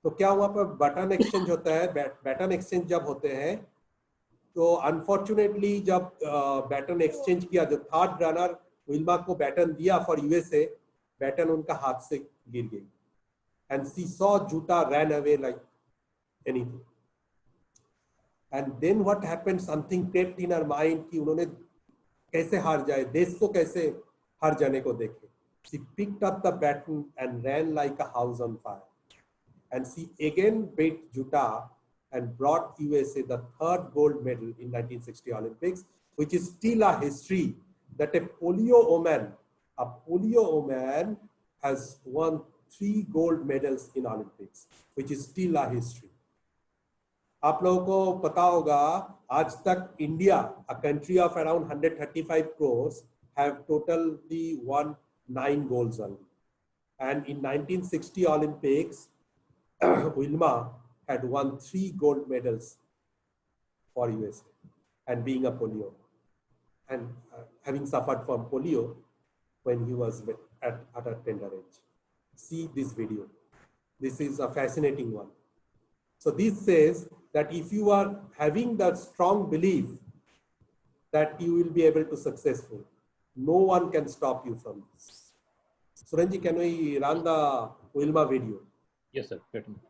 तो क्या हुआ पर button exchange होता है. Baton exchange जब होते हैं तो अनफॉर्चुनेटली जब बैटन एक्सचेंज किया, जो थर्ड रनर विल्मा को बैटन दिया फॉर यूएसए, बैटन उनका हाथ से गिर गई and she saw Jutta run away like anything. And then what happened, something crept in her mind कि उन्होंने कैसे हार जाए, देश को कैसे हार जाने को देखे. She picked up the baton and ran like a house on fire. And she again beat Jutta and brought USA the third gold medal in 1960 Olympics, which is still a history that a polio woman has won 3 gold medals in Olympics, which is still a history. आप लोगों को पता होगा आज तक India, a country of around 135 crores, have totally won 9 golds only. And in 1960 Olympics, Wilma had won 3 gold medals for USA, and being a polio and having suffered from polio when he was at a tender age. See this video. This is a fascinating one. So this says that if you are having that strong belief that you will be able to successful, no one can stop you from this. Surenji, can we run the Wilma video? Yes, sir. Certainly.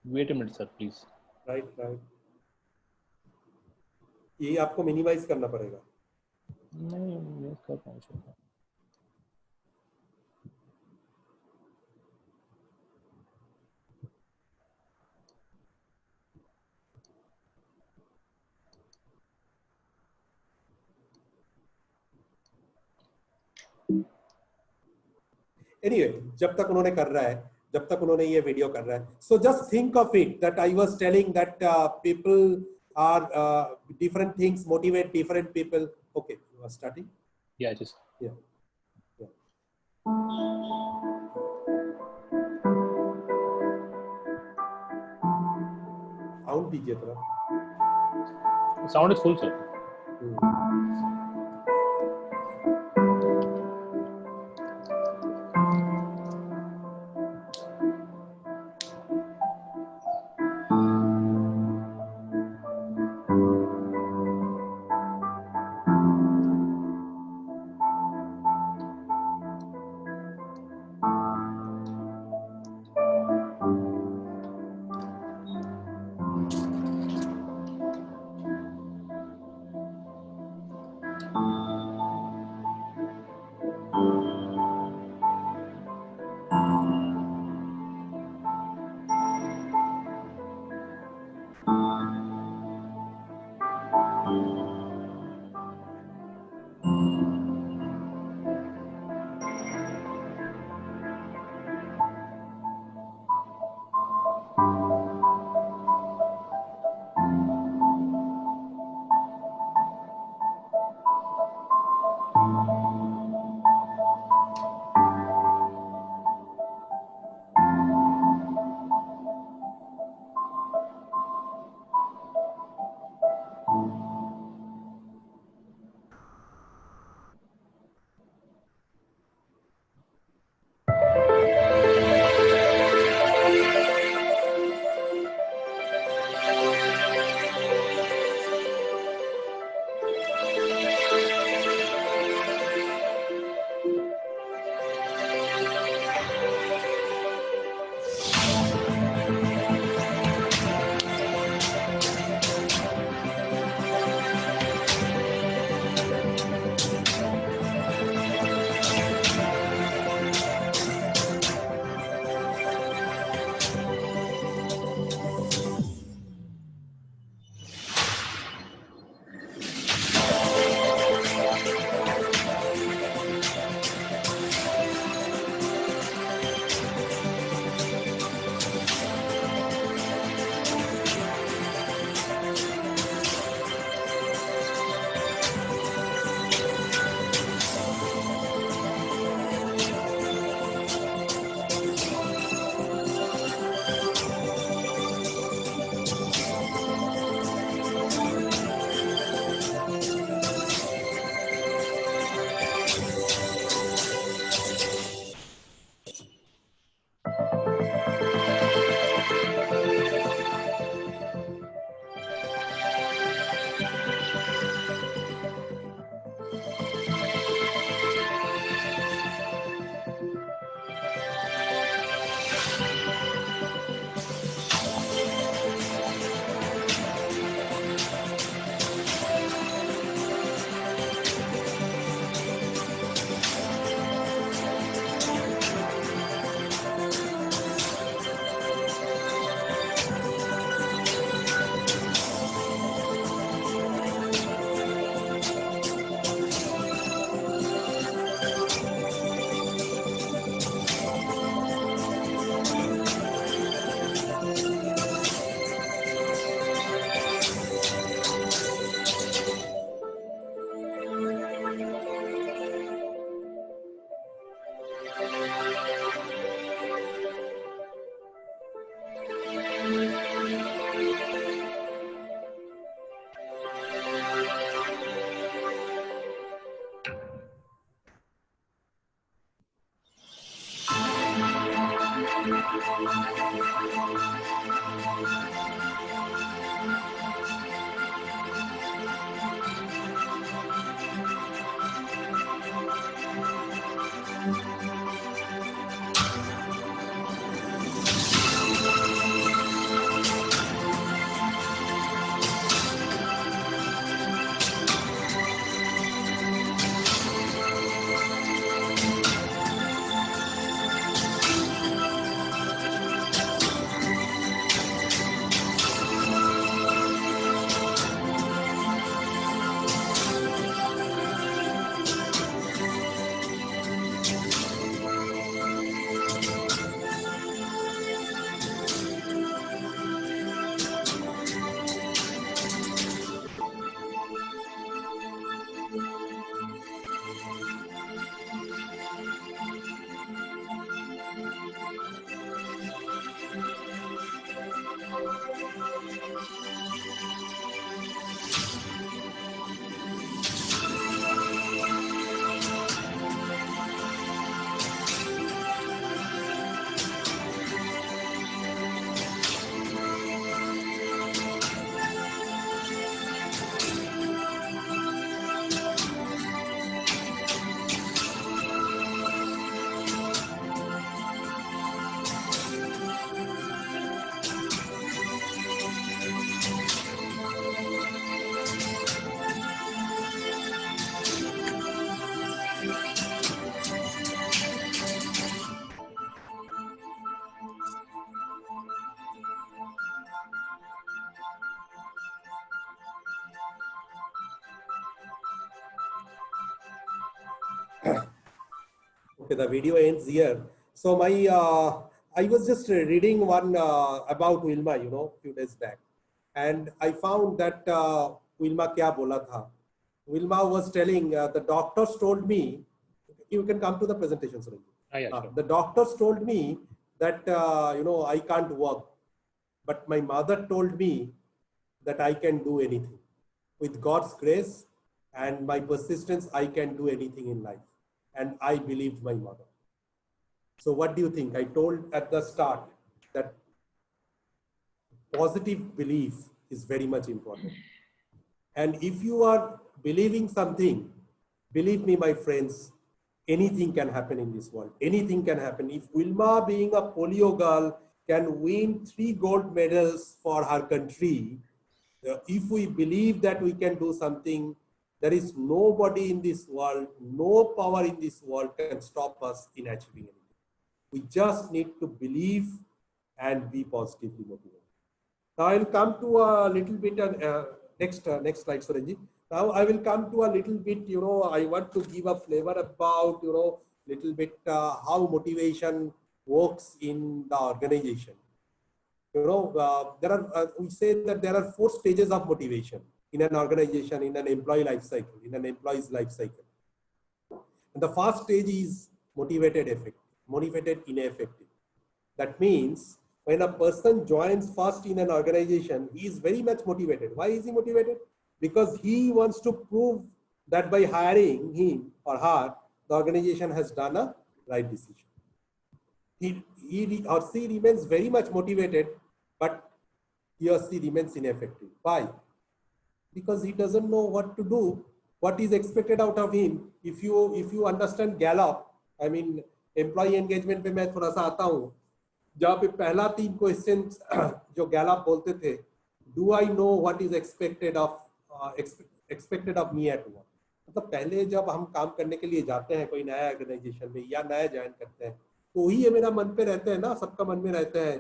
Wait a minute, sir, please. Right. ये आपको minimise करना पड़ेगा. नहीं, मैं कर पाऊंगा. Anyway, जब तक उन्होंने कर रहा है, जब तक उन्होंने ये वीडियो कर रहा है, so just think of it that I was telling that people are different things motivate different people. Okay, you are starting. Yeah, just Yeah. Sound दीजिए थोड़ा. sound is full, sir. Okay, the video ends here. So I was just reading one about Wilma, you know, few days back, and I found that Wilma kya bola tha. Wilma was telling the doctors told me, you can come to the presentation, Suresh. Yeah, sure. The doctors told me that you know, I can't work, but my mother told me that I can do anything. With God's grace and my persistence, I can do anything in life. And I believed my mother. So what do you think? I told at the start that positive belief is very much important. And if you are believing something, believe me, my friends, anything can happen in this world. Anything can happen. If Wilma, being a polio girl, can win 3 gold medals for her country, if we believe that we can do something, there is nobody in this world, no power in this world can stop us in achieving anything. We just need to believe and be positively motivated. Now I'll come to a little bit, next slide, Surenji. Now I will come to a little bit, you know, I want to give a flavor about, you know, little bit how motivation works in the organization. You know, we say that there are 4 stages of motivation in an organization, in an employee life cycle, in an employee's life cycle. And the first stage is motivated ineffective. That means when a person joins first in an organization, he is very much motivated. Why is he motivated? Because he wants to prove that by hiring him or her, the organization has done a right decision. He or she remains very much motivated, but he or she remains ineffective. Why? Because he doesn't know what to do, what is expected out of him. If you understand Gallup, I mean employee engagement पे मैं थोड़ा सा आता हूँ, जहाँ पे पहला 3 questions जो Gallup बोलते थे, do I know what is expected of me at work? मतलब पहले जब हम काम करने के लिए जाते हैं कोई नया ऑर्गेनाइजेशन में या नया ज्वाइन करते हैं, तो वही ये मेरा मन पे रहता है ना, सबका मन में रहता है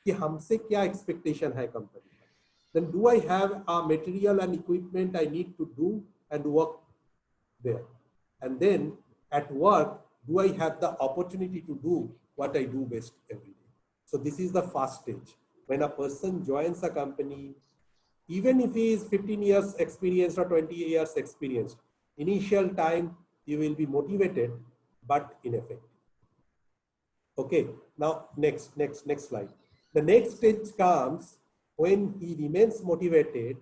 कि हमसे क्या एक्सपेक्टेशन है कंपनी का. Then do I have a material and equipment I need to do and work there? And then at work, do I have the opportunity to do what I do best every day? So this is the first stage. When a person joins a company, even if he is 15 years experienced or 20 years experienced, initial time he will be motivated but ineffective. Okay, now next slide. The next stage comes when he remains motivated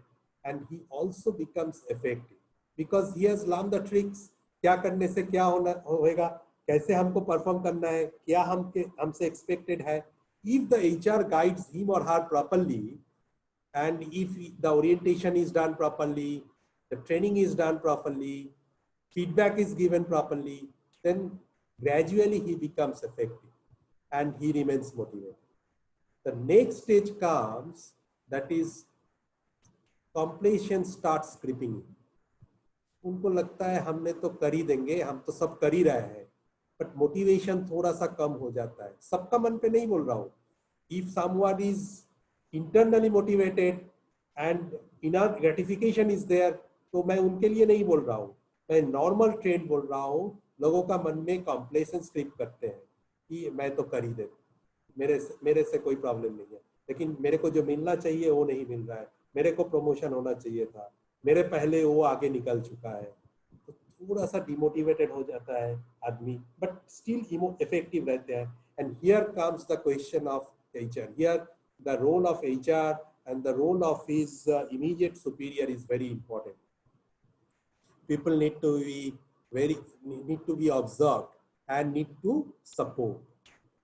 and he also becomes effective because he has learned the tricks. क्या करने से क्या होगा, कैसे हमको perform करना है, क्या हमसे एक्सपेक्टेड है. if the HR guides him or her properly, and if the orientation is done properly, the training is done properly, feedback is given properly, then gradually he becomes effective and he remains motivated. The next stage comes, that is completion starts creeping in. उनको लगता है हमने तो कर ही देंगे, हम तो सब कर ही रहे हैं, बट मोटिवेशन थोड़ा सा कम हो जाता है. सबका मन पे नहीं बोल रहा हूँ. If someone is internally motivated and inner gratification is there, तो मैं उनके लिए नहीं बोल रहा हूँ, मैं नॉर्मल ट्रेंड बोल रहा हूँ. लोगों का मन में कॉम्प्लेसेंस क्रिप करते हैं कि मैं तो कर ही दे, मेरे से कोई प्रॉब्लम नहीं है, लेकिन मेरे को जो मिलना चाहिए वो नहीं मिल रहा है, मेरे को प्रमोशन होना चाहिए था, मेरे पहले वो आगे निकल चुका है. तो थोड़ा सा डिमोटिवेटेड हो जाता है आदमी, बट स्टिल इफेक्टिव रहते हैं. And here comes the question of HR. Here the role of HR and the role of his immediate superior is very important. People need to be observed and need to support.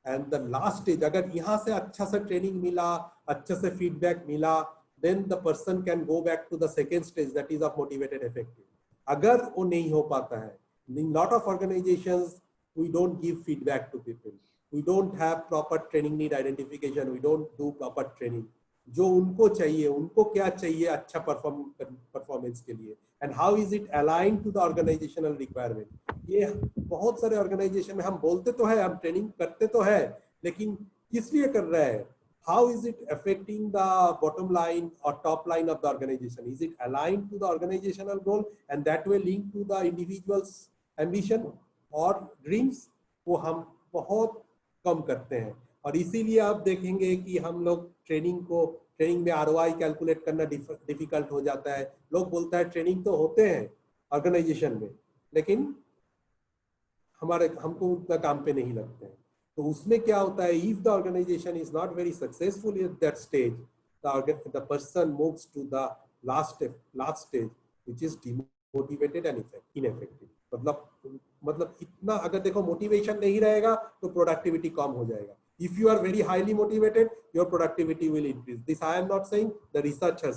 And the last stage, अगर यहाँ से अच्छा सा training मिला, अच्छा से feedback मिला, then the person can go back to the second stage, that is of motivated effective. अगर वो नहीं हो पाता है, in lot of organizations we don't give feedback to people. We don't have proper training need identification. We don't do proper training. जो उनको चाहिए, उनको क्या चाहिए अच्छा परफॉर्मेंस के लिए, and how is it aligned to the organizational requirement. ये बहुत सारे ऑर्गेनाइजेशन में हम बोलते तो है, हम ट्रेनिंग करते तो है, लेकिन किस लिए कर रहे हैं? How is it affecting the bottom line or top line of the organization? Is it aligned to the organizational goal and that way linked to the individual's ambition or dreams? वो हम बहुत कम करते हैं. और इसीलिए आप देखेंगे कि हम लोग ट्रेनिंग में ROI कैलकुलेट करना डिफिकल्ट हो जाता है. लोग बोलता है ट्रेनिंग तो होते हैं ऑर्गेनाइजेशन में, लेकिन हमको उतना काम पे नहीं लगते हैं. तो उसमें क्या होता है, if the organization is not very successful at that stage, the person moves to the last stage which is demotivated and ineffective. मतलब इतना अगर देखो मोटिवेशन नहीं रहेगा तो प्रोडक्टिविटी कम हो जाएगा. If you are very highly motivated, your productivity will increase. This I am not saying, the research has.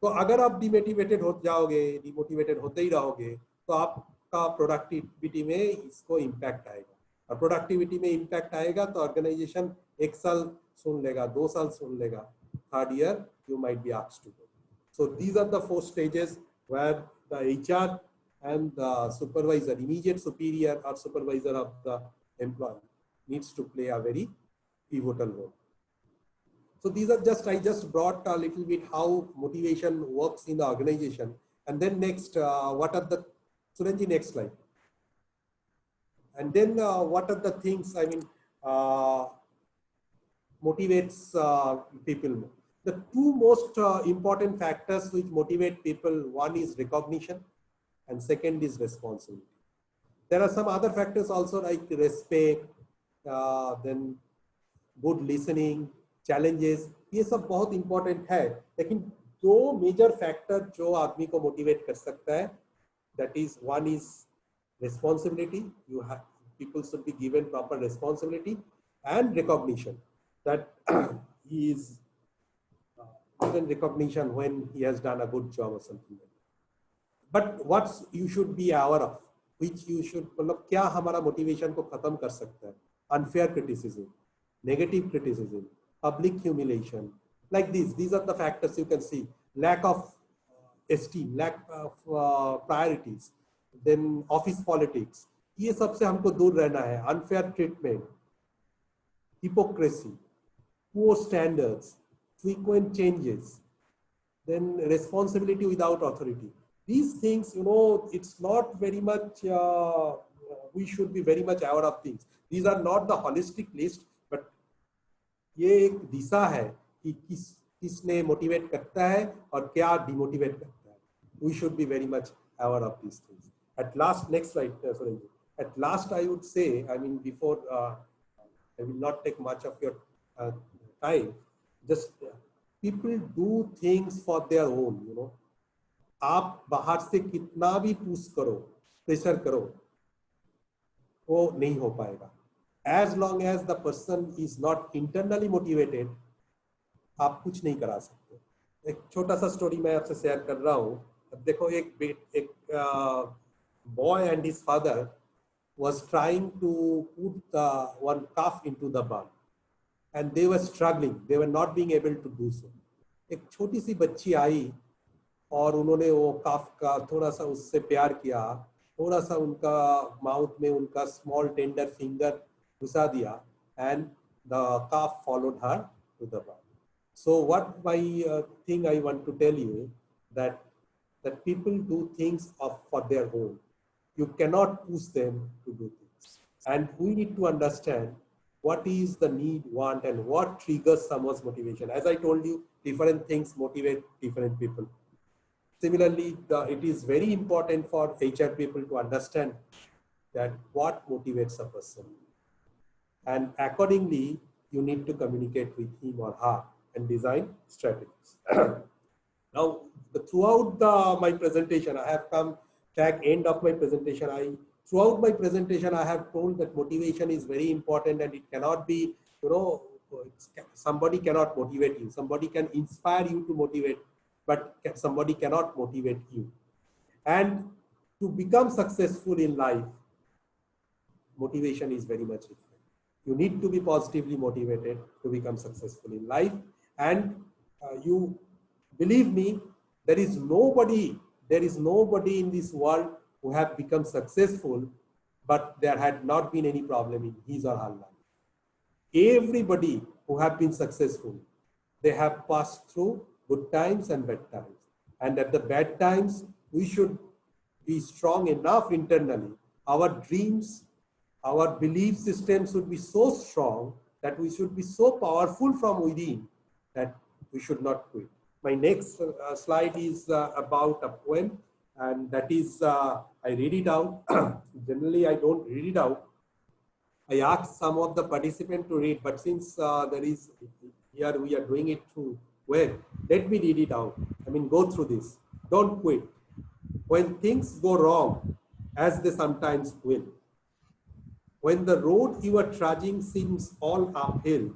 तो अगर आप डिमोटिवेटेड हो जाओगे, डिमोटिवेटेड होते ही रहोगे, तो आपका प्रोडक्टिविटी में इसको इम्पैक्ट आएगा. और प्रोडक्टिविटी में इम्पैक्ट आएगा तो ऑर्गेनाइजेशन 1 साल सुन लेगा, 2 साल सुन लेगा, third year you might be asked to go. So these are the 4 stages where the HR and the supervisor, immediate superior or supervisor of the employee needs to play a very pivotal role. So these are just, I just brought a little bit how motivation works in the organization. And then next, what are the, Surenji, next slide. And then what are the things, I mean, motivates people. The 2 most important factors which motivate people, one is recognition, and second is responsibility. There are some other factors also like respect, then good listening, challenges. ये सब बहुत important है, लेकिन 2 major factor जो आदमी को motivate कर सकता है, that is, one is responsibility. People should be given proper responsibility, and recognition, that he is given recognition when he has done a good job or something like that. But what you should be aware of, which you should, मतलब क्या हमारा motivation को खत्म कर सकता है? Unfair criticism, negative criticism, public humiliation, like these are the factors you can see. Lack of esteem, lack of priorities, then office politics. ये सब से हमको दूर रहना है. Unfair treatment, hypocrisy, poor standards, frequent changes, then responsibility without authority. These things, you know, it's not very much, we should be very much aware of things. These are not the holistic list, but ये एक दिशा है कि किसने motivate करता है और क्या demotivate करता है. We should be very much aware of these things. At last, next slide, sorry. At last, I would say, I mean, before, I will not take much of your time, just people do things for their own, you know. आप बाहर से कितना भी push करो, pressure करो, वो नहीं हो पाएगा. as long as the person is not internally motivated, आप कुछ नहीं करा सकते। एक छोटा सा स्टोरी मैं आपसे शेयर कर रहा हूँ। अब देखो एक boy and his father was trying to put the one calf into the barn, and they were struggling. They were not being able to do so. एक छोटी सी बच्ची आई और उन्होंने वो काफ का थोड़ा सा उससे प्यार किया, थोड़ा सा उनका माउथ में उनका स्मॉल टेंडर फिंगर घुसा दिया, and the calf followed her to the barn. So what my thing I want to tell you that people do things for their own. You cannot push them to do things, and we need to understand what is the need, want, and what triggers someone's motivation. As I told you, different things motivate different people. Similarly, it is very important for HR people to understand that what motivates a person, and accordingly, you need to communicate with him or her and design strategies. Now, throughout my presentation, I have come back end of my presentation. Throughout my presentation, I have told that motivation is very important, and it cannot be, somebody cannot motivate you. Somebody can inspire you to motivate, but somebody cannot motivate you. And to become successful in life, motivation is very much required. You need to be positively motivated to become successful in life. And you believe me, there is nobody in this world who have become successful, but there had not been any problem in his or her life. Everybody who have been successful, they have passed through good times and bad times. And at the bad times, we should be strong enough internally. Our dreams, our belief system should be so strong that we should be so powerful from within that we should not quit. My next slide is about a poem, and that is, I read it out. Generally, I don't read it out. I asked some of the participants to read, but since here we are doing it through web, let me read it out. I mean, go through this. Don't quit. When things go wrong, as they sometimes will, when the road you are trudging seems all uphill,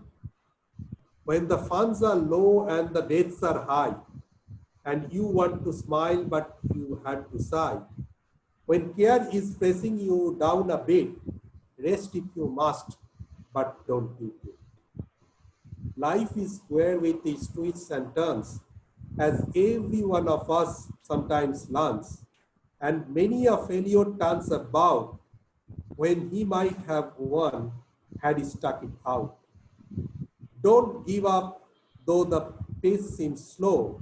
when the funds are low and the debts are high, and you want to smile but you had to sigh, when care is pressing you down a bit, rest if you must, but don't be it. Life is square with its twists and turns, as every one of us sometimes learns, and many a failure turns about when he might have won had he stuck it out. Don't give up, though the pace seems slow.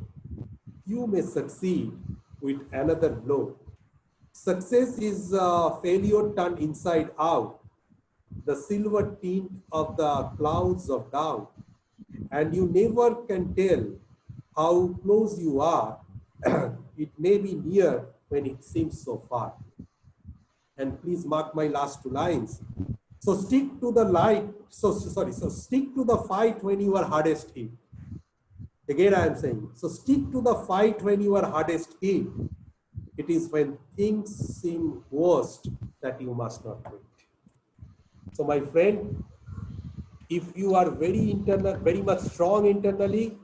You may succeed with another blow. Success is failure turned inside out, the silver tint of the clouds of doubt. And you never can tell how close you are. It may be near when it seems so far. And please mark my last two lines. So stick to the light. So stick to the fight when you are hardest hit. Again, I am saying, so stick to the fight when you are hardest hit. It is when things seem worst that you must not quit. So my friend, if you are very much strong internally,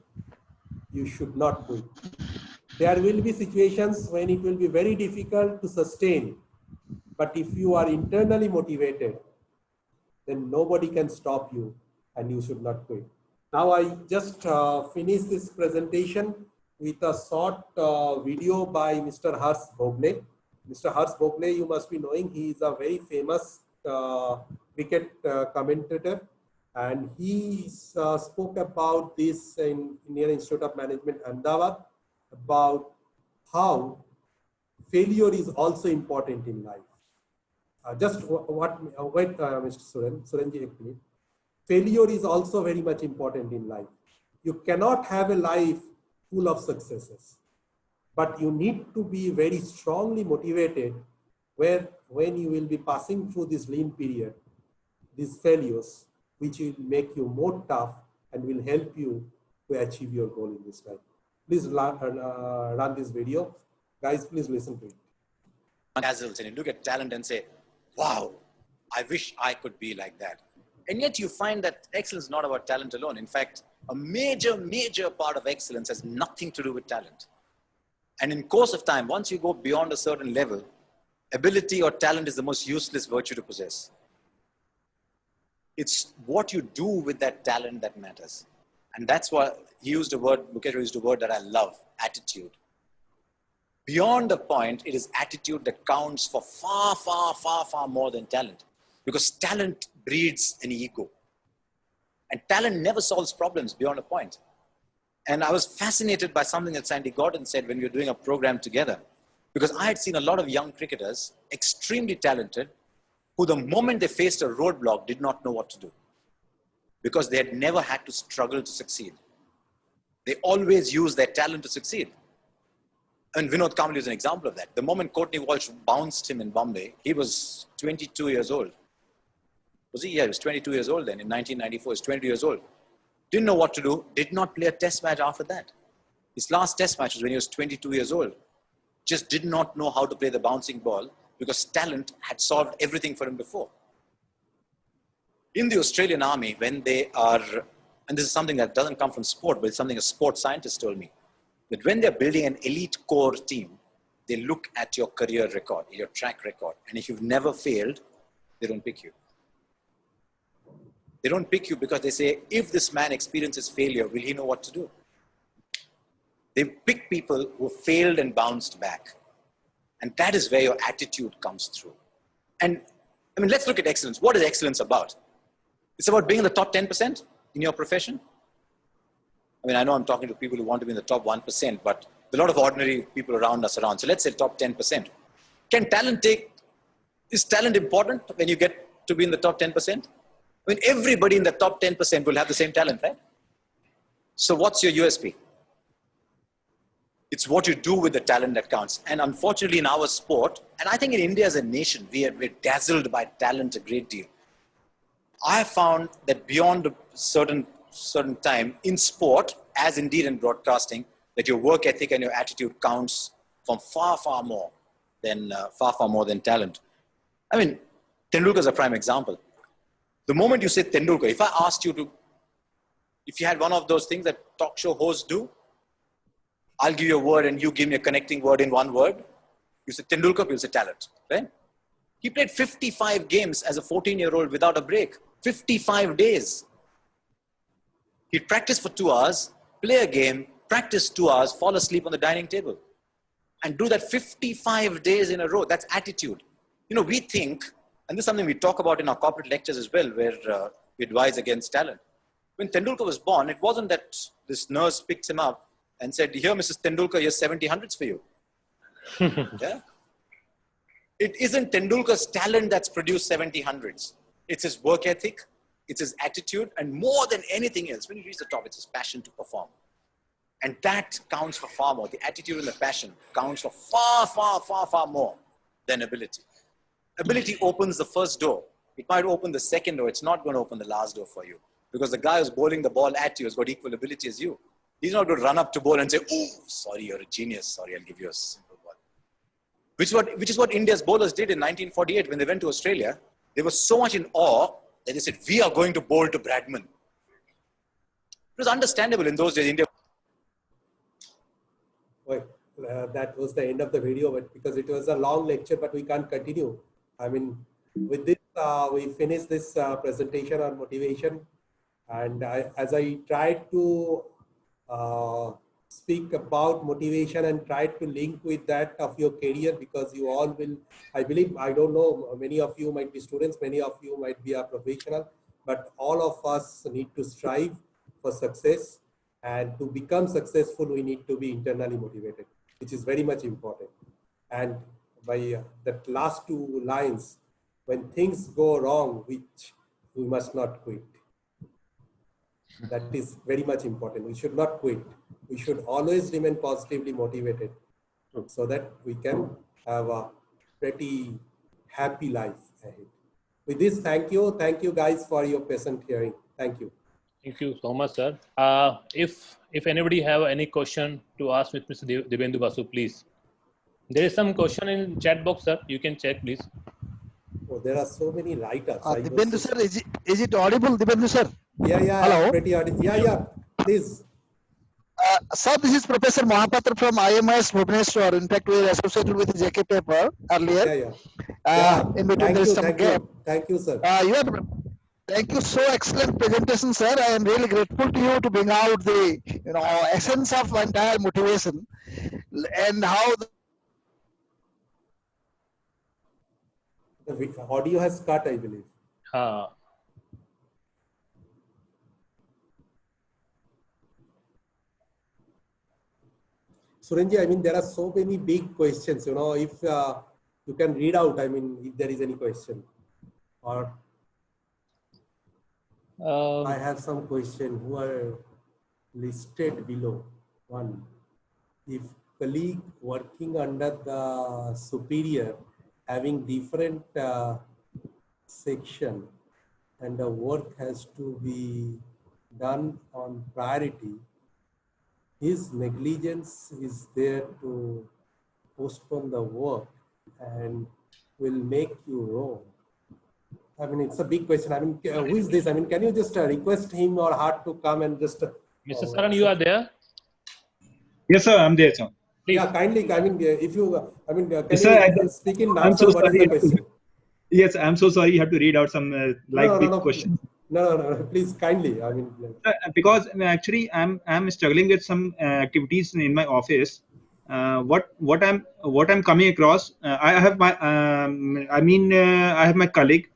you should not quit. There will be situations when it will be very difficult to sustain it. But if you are internally motivated, then nobody can stop you, and you should not quit. Now I just finished this presentation with a short video by Mr. Harsh Bhogle. Mr. Harsh Bhogle, you must be knowing, he is a very famous cricket commentator, and he spoke about this in Indian Institute of Management, Ahmedabad, about how failure is also important in life. Wait, Mr. Surenji, a minute. Failure is also very much important in life. You cannot have a life full of successes, but you need to be very strongly motivated when you will be passing through this lean period, these failures, which will make you more tough and will help you to achieve your goal in this life. Please run this video. Guys, please listen to it. And you look at talent and say, wow, I wish I could be like that. And yet you find that excellence is not about talent alone. In fact, a major part of excellence has nothing to do with talent. And in course of time, once you go beyond a certain level, ability or talent is the most useless virtue to possess. It's what you do with that talent that matters. And that's why he used a word, Mukesh used a word that I love, attitude. Beyond the point, it is attitude that counts for far more than talent. Because talent breeds an ego. And talent never solves problems beyond a point. And I was fascinated by something that Sandy Gordon said when we were doing a program together. Because I had seen a lot of young cricketers, extremely talented, who the moment they faced a roadblock did not know what to do. Because they had never had to struggle to succeed. They always used their talent to succeed. And Vinod Kambli is an example of that. The moment Courtney Walsh bounced him in Bombay, he was 22 years old. Was he? Yeah, he was 22 years old then. In 1994, he was 22 years old. Didn't know what to do. Did not play a test match after that. His last test match was when he was 22 years old. Just did not know how to play the bouncing ball because talent had solved everything for him before. In the Australian Army, when they are, and this is something that doesn't come from sport, but it's something a sports scientist told me, that when they're building an elite core team, they look at your career record, your track record. And if you've never failed, they don't pick you. They don't pick you because they say, if this man experiences failure, will he know what to do? They pick people who failed and bounced back. And that is where your attitude comes through. And I mean, let's look at excellence. What is excellence about? It's about being in the top 10% in your profession. I mean, I know I'm talking to people who want to be in the top 1%, but a lot of ordinary people around us around. So let's say top 10%. Is talent important when you get to be in the top 10%? I mean, everybody in the top 10% will have the same talent, right? So what's your USP? It's what you do with the talent that counts. And unfortunately in our sport, and I think in India as a nation, we're dazzled by talent a great deal. I have found that beyond a certain time in sport, as indeed in broadcasting, that your work ethic and your attitude counts from far more than talent. I mean, Tendulkar is a prime example. The moment you say Tendulkar, if I asked you if you had one of those things that talk show hosts do, I'll give you a word and you give me a connecting word in one word. You say Tendulkar, you'll say talent, right? He played 55 games as a 14-year-old without a break. 55 days. He'd practice for 2 hours, play a game, practice 2 hours, fall asleep on the dining table. And do that 55 days in a row. That's attitude. You know, we think, and this is something we talk about in our corporate lectures as well, where we advise against talent. When Tendulkar was born, it wasn't that this nurse picked him up and said, here, Mrs. Tendulkar, here's 70 hundreds for you. Yeah? It isn't Tendulkar's talent that's produced 70 hundreds. It's his work ethic, it's his attitude, and more than anything else, when you reach the top, it's his passion to perform. And that counts for far more. The attitude and the passion counts for far more than ability. Ability opens the first door. It might open the second door. It's not going to open the last door for you. Because the guy who's bowling the ball at you has got equal ability as you. He's not going to run up to bowl and say, oh, sorry, you're a genius. Sorry, I'll give you a simple ball. Which is what India's bowlers did in 1948 when they went to Australia. They were so much in awe that they said, we are going to bowl to Bradman. It was understandable in those days. India. Well, that was the end of the video, but because it was a long lecture, but we can't continue. I mean, with this, we finish this presentation on motivation. And as I tried to speak about motivation and try to link with that of your career, because you all will, I believe, I don't know, many of you might be students, many of you might be a professional, but all of us need to strive for success, and to become successful, we need to be internally motivated, which is very much important. And by that last 2 lines, when things go wrong, which we must not quit. That is very much important. We should not quit. We should always remain positively motivated so that we can have a pretty happy life ahead. With this, thank you. Thank you guys for your patient hearing. Thank you. Thank you so much, sir. If anybody have any question to ask with Mr. Dibendu Basu, please. There is some question in chat box, sir. You can check, please. Oh, there are so many writers. I was Dibyendu just- sir, is it audible, Dibyendu sir? Yeah. Hello. Pretty audible. Yeah. Please. Sir, this is Professor Mahapatra from IMS Bhubaneswar. In fact, we were associated with JK paper earlier. Yeah. In between, there is some gap. Thank you, sir. Thank you. So excellent presentation, sir. I am really grateful to you to bring out the essence of entire motivation and how The audio has cut, I believe. Surenji, I mean, there are so many big questions, if you can read out, I mean, if there is any question. Or I have some question who are listed below. One, if colleague working under the superior having different section and the work has to be done on priority, his negligence is there to postpone the work and will make you wrong. I mean, it's a big question. I mean, who is this? I mean, can you just request him or her to come and just... Mr. Saran, you are there? Yes, sir, I'm there, sir. Please. Yeah, kindly, I mean, if you, I mean, can Sir, you speak in I'm answer so what is the sorry. question? Yes, I'm so sorry. You have to read out some big questions. No, please, kindly. I mean, because actually, I'm struggling with some activities in my office. What I'm coming across. I have my I have my colleague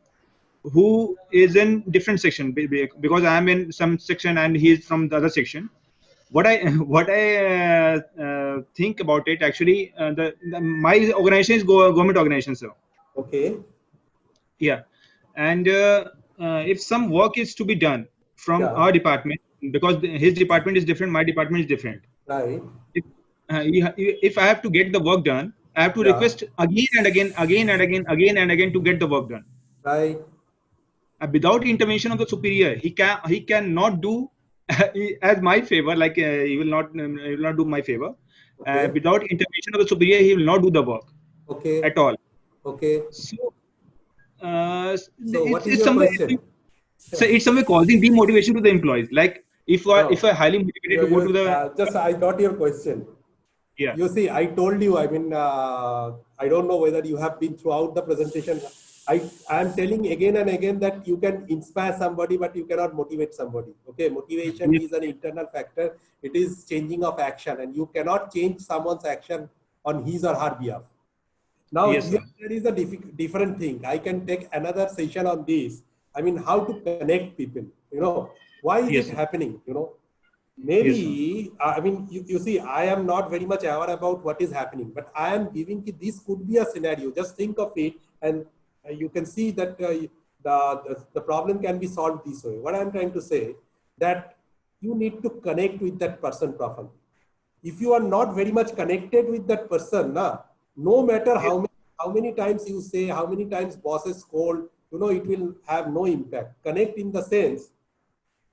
who is in different section because I'm in some section and he is from the other section. What I think about it actually, my organization is government organization, sir. Okay. Yeah, and if some work is to be done from our department, because his department is different, my department is different. Right. If I have to get the work done, I have to request again and again to get the work done. Right. Without intervention of the superior, he cannot do as my favor. Like he will not do my favor. Okay. Without intervention of the superior, he will not do the work. Okay. At all. Okay. So what is your question? So it's somewhere causing demotivation to the employees. Like if I highly motivated to go to the just I got your question. Yeah. You see, I told you. I mean, I don't know whether you have been throughout the presentation. I am telling again and again that you can inspire somebody, but you cannot motivate somebody. Okay, motivation is an internal factor. It is changing of action, and you cannot change someone's action on his or her behalf. Now, there is a different thing. I can take another session on this. I mean, how to connect people, why is it happening, maybe, I mean, you see, I am not very much aware about what is happening, but I am giving this could be a scenario. Just think of it and you can see that the problem can be solved this way. What I'm trying to say that you need to connect with that person properly. If you are not very much connected with that person, no matter how many times you say, how many times bosses scold, it will have no impact. Connect in the sense,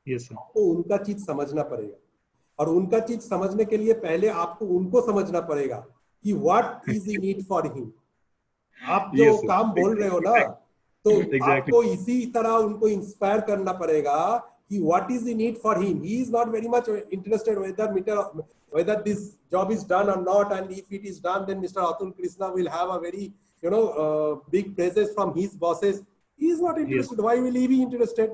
yes, sir. आपको उनका चीज समझना पड़ेगा और उनका चीज समझने के लिए पहले आपको उनको समझना पड़ेगा कि what is the need for him. आप जो काम बोल रहे हो ना, तो आपको इसी तरह उनको इंस्पायर करना पड़ेगा कि what is the need for him. He is not very much interested whether this job is done or not, and if it is done, then Mr. Atul Krishna will have a very big praises from his bosses. He is not interested. Why will he be interested?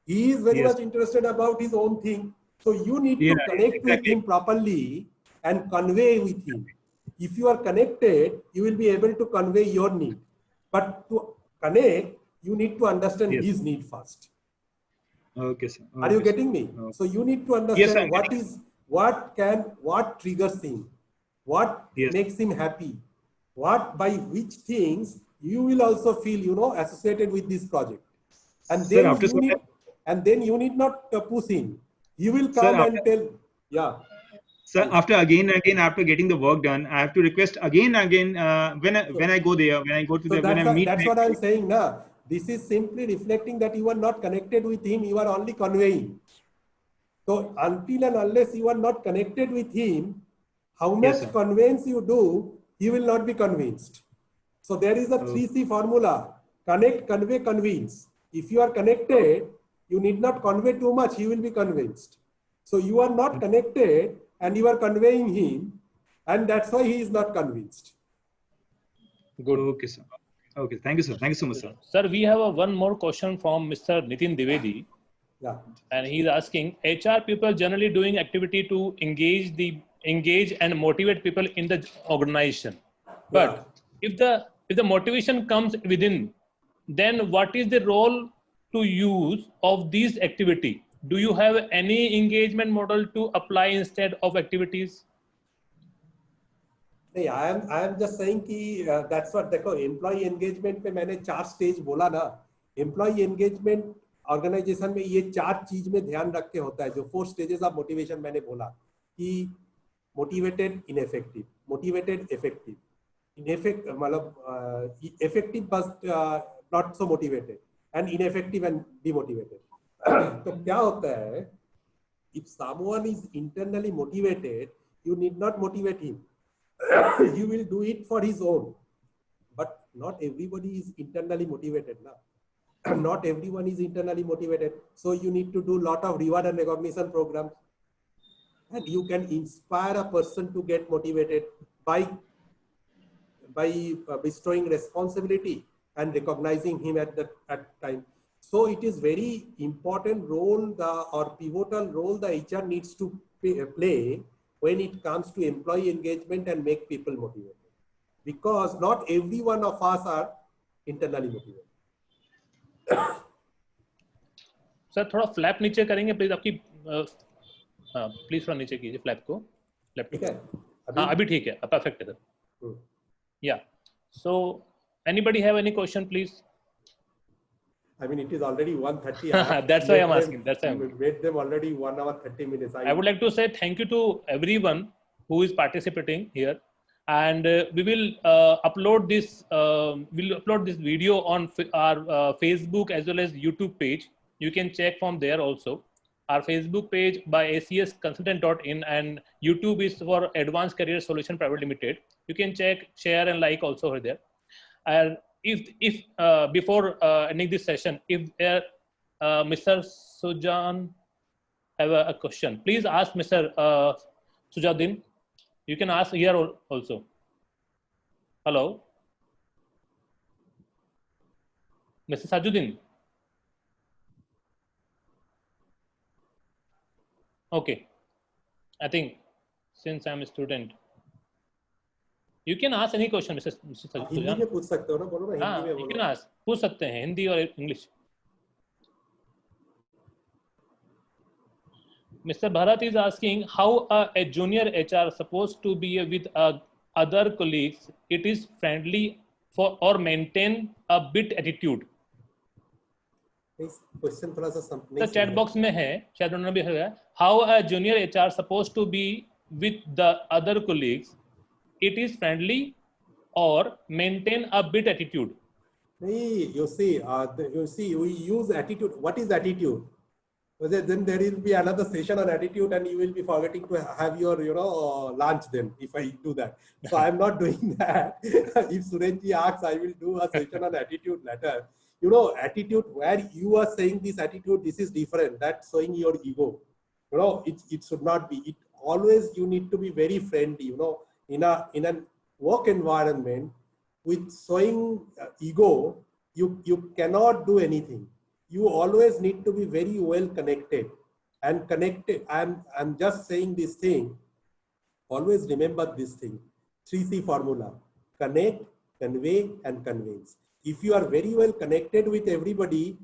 He is very much interested about his own thing. So you need to connect with him properly and convey with him. If you are connected, you will be able to convey your need. But to connect, you need to understand his need first. Okay, sir. Are you getting me? So you need to understand what triggers him, what makes him happy, by which things you will also feel, associated with this project. And then you need not push him. He will come and tell, Sir, after getting the work done, I have to request again and again when I go there, when I go to when I meet. That's what I'm saying now. This is simply reflecting that you are not connected with him, you are only conveying. So until and unless you are not connected with him, how much conveyance you do, he will not be convinced. So there is a 3C formula. Connect, convey, convince. If you are connected, you need not convey too much, he will be convinced. So you are not connected and you are conveying him, and that's why he is not convinced. Good. Okay, sir. Okay, thank you, sir. Thank you so much, sir. Sir, we have one more question from Mr. Nitin Divedi. Yeah. And he's asking, HR people generally doing activity to engage and motivate people in the organization. But if the motivation comes within, then what is the role to use of these activity? Do you have any engagement model to apply instead of activities? नहीं, I am just saying कि that's what, देखो employee engagement पे मैंने 4 stage बोला ना. Employee engagement organisation में ये 4 चीज में ध्यान रख के होता है. जो 4 स्टेजेस ऑफ मोटिवेशन मैंने बोला कि मोटिवेटेड इनएफेक्टिव, मोटिवेटेड इफेक्टिव, मतलब effective but not so motivated, and ineffective and demotivated. तो क्या होता है, if someone is internally motivated, you need not motivate him. You will do it for his own. But not everybody is internally motivated now. Not everyone is internally motivated. So you need to do a lot of reward and recognition programs. And you can inspire a person to get motivated by bestowing responsibility and recognizing him at time. So it is very important role or pivotal role the HR needs to play when it comes to employee engagement and make people motivated. Because not every one of us are internally motivated. Sir थोड़ा flap नीचे करेंगे please, आपकी please थोड़ा नीचे कीजिए flap को. ठीक है, हाँ अभी ठीक है, परफेक्ट है सर. या so anybody have any question please? I mean, it is already 1:30. That's why I'm asking. That's why we made them already 1 hour 30 minutes. I would like to say thank you to everyone who is participating here, and we will upload this. We'll upload this video on our Facebook as well as YouTube page. You can check from there also. Our Facebook page by acsconsultant.in and YouTube is for Advanced Career Solution Private Limited. You can check, share, and like also over there. And if before ending this session, if Mr. Sujan have a question, please ask Mr. Sujadin. You can ask here also. Hello, Mr. Sajuddin. Okay, I think since I'm a student, you can ask any question, Mr. Sujan. Hindi में पूछ सकते हो ना, बोलो ना हिंदी में you बोलो. can ask, पूछ सकते हैं हिंदी और English. Mr. Bharat is asking how a junior HR supposed to be with other colleagues. It is friendly for or maintain a bit attitude. Question थोड़ा सा समझने. तो चैट बॉक्स में है, शायद उन्होंने भी है. How a junior HR supposed to be with the other colleagues. It is friendly or maintain a bit attitude. You see, we use attitude. What is attitude? Then there will be another session on attitude, and you will be forgetting to have your lunch. Then if I do that, so I am not doing that. If Surendji asks, I will do a session on attitude later. Attitude where you are saying this attitude, this is different. That's showing your ego. It should not be. It always you need to be very friendly. In a work environment with showing ego, you cannot do anything. You always need to be very well connected and connected. I'm just saying this thing. Always remember this thing. 3C formula: connect, convey, and convince. If you are very well connected with everybody,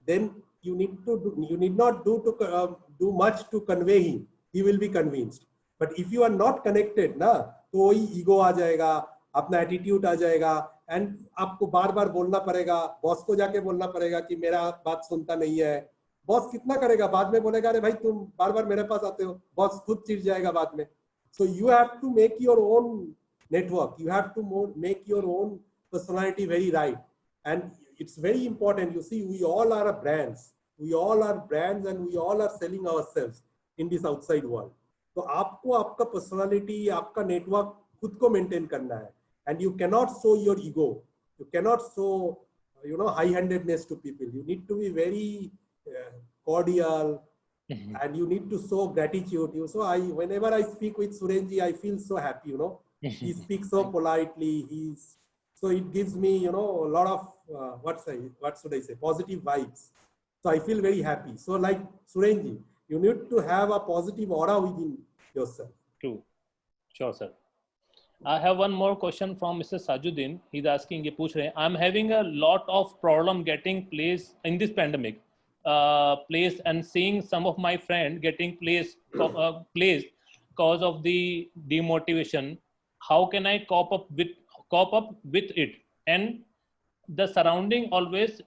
then you need not do much to convey him. He will be convinced. But if you are not connected, ना, तो वही ego आ जाएगा, अपना attitude आ जाएगा, and आपको बार बार बोलना पड़ेगा, boss को जाके बोलना पड़ेगा कि मेरा बात सुनता नहीं है. बॉस कितना करेगा, बाद में बोलेगा अरे भाई तुम बार बार मेरे पास आते हो. बॉस खुद चिढ़ जाएगा बाद में. So you have to make your own network. You have to make your own personality very right. And it's very important. You see, we all are brands. We all are brands, and we all are selling ourselves in this outside world. तो आपको आपका personality, आपका network खुद को maintain करना है. And you cannot show your ego, you cannot show high-handedness to people. You need to be very cordial, and you need to show gratitude. So whenever I speak with Surenji, I feel so happy. He speaks so politely. So it gives me, a lot of what should I say, positive vibes. So I feel very happy. So like Surenji, you need to have a positive aura within yourself. True. Sure, sir. I have one more question from Mr. Sajuddin. He's asking, I'm having a lot of problem getting placed in this pandemic, placed and seeing some of my friends getting placed cause of the demotivation. How can I cope up with it? And the surrounding always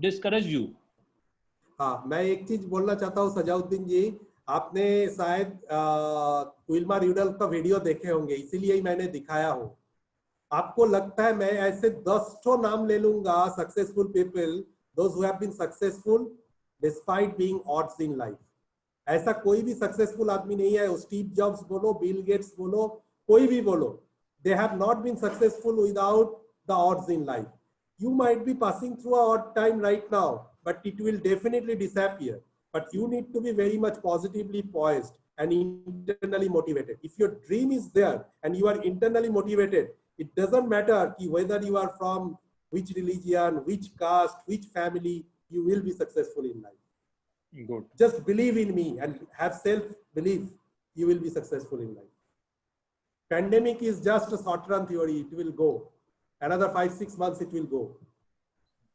discourage you. हाँ, मैं एक चीज बोलना चाहता हूँ सजाउद्दीन जी, आपने शायद क्विल्मा riddle का वीडियो देखे होंगे, इसीलिए ही मैंने दिखाया हूँ. आपको लगता है मैं ऐसे 10 नाम ले लूंगा successful people, those who have been successful despite being odds in life. ऐसा कोई भी सक्सेसफुल आदमी नहीं है. स्टीव जॉब्स बोलो, बिल गेट्स बोलो, कोई भी बोलो, they have not been successful without the odds in life. You might be passing through a odd time right now, but it will definitely disappear. But you need to be very much positively poised and internally motivated. If your dream is there and you are internally motivated, it doesn't matter whether you are from which religion, which caste, which family, you will be successful in life. Good. Just believe in me and have self-belief. You will be successful in life. Pandemic is just a short-run theory. It will go. Another 5-6 months, it will go.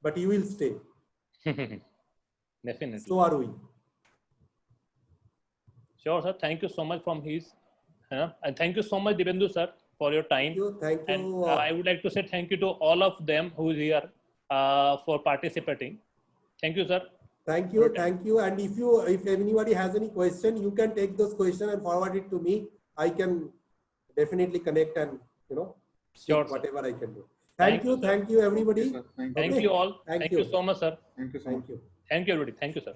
But you will stay. Definitely. So are we. Sure, sir. Thank you so much from his. And thank you so much, Dibendu, sir, for your time. Thank you. And I would like to say thank you to all of them who is here for participating. Thank you, sir. Thank you. Thank you. And if anybody has any question, you can take those questions and forward it to me. I can definitely connect and, sure, whatever I can do. Thank you. Thank you, everybody. Thank you all. Thank you you so much, sir. Thank you. Thank you, everybody. Thank you, sir.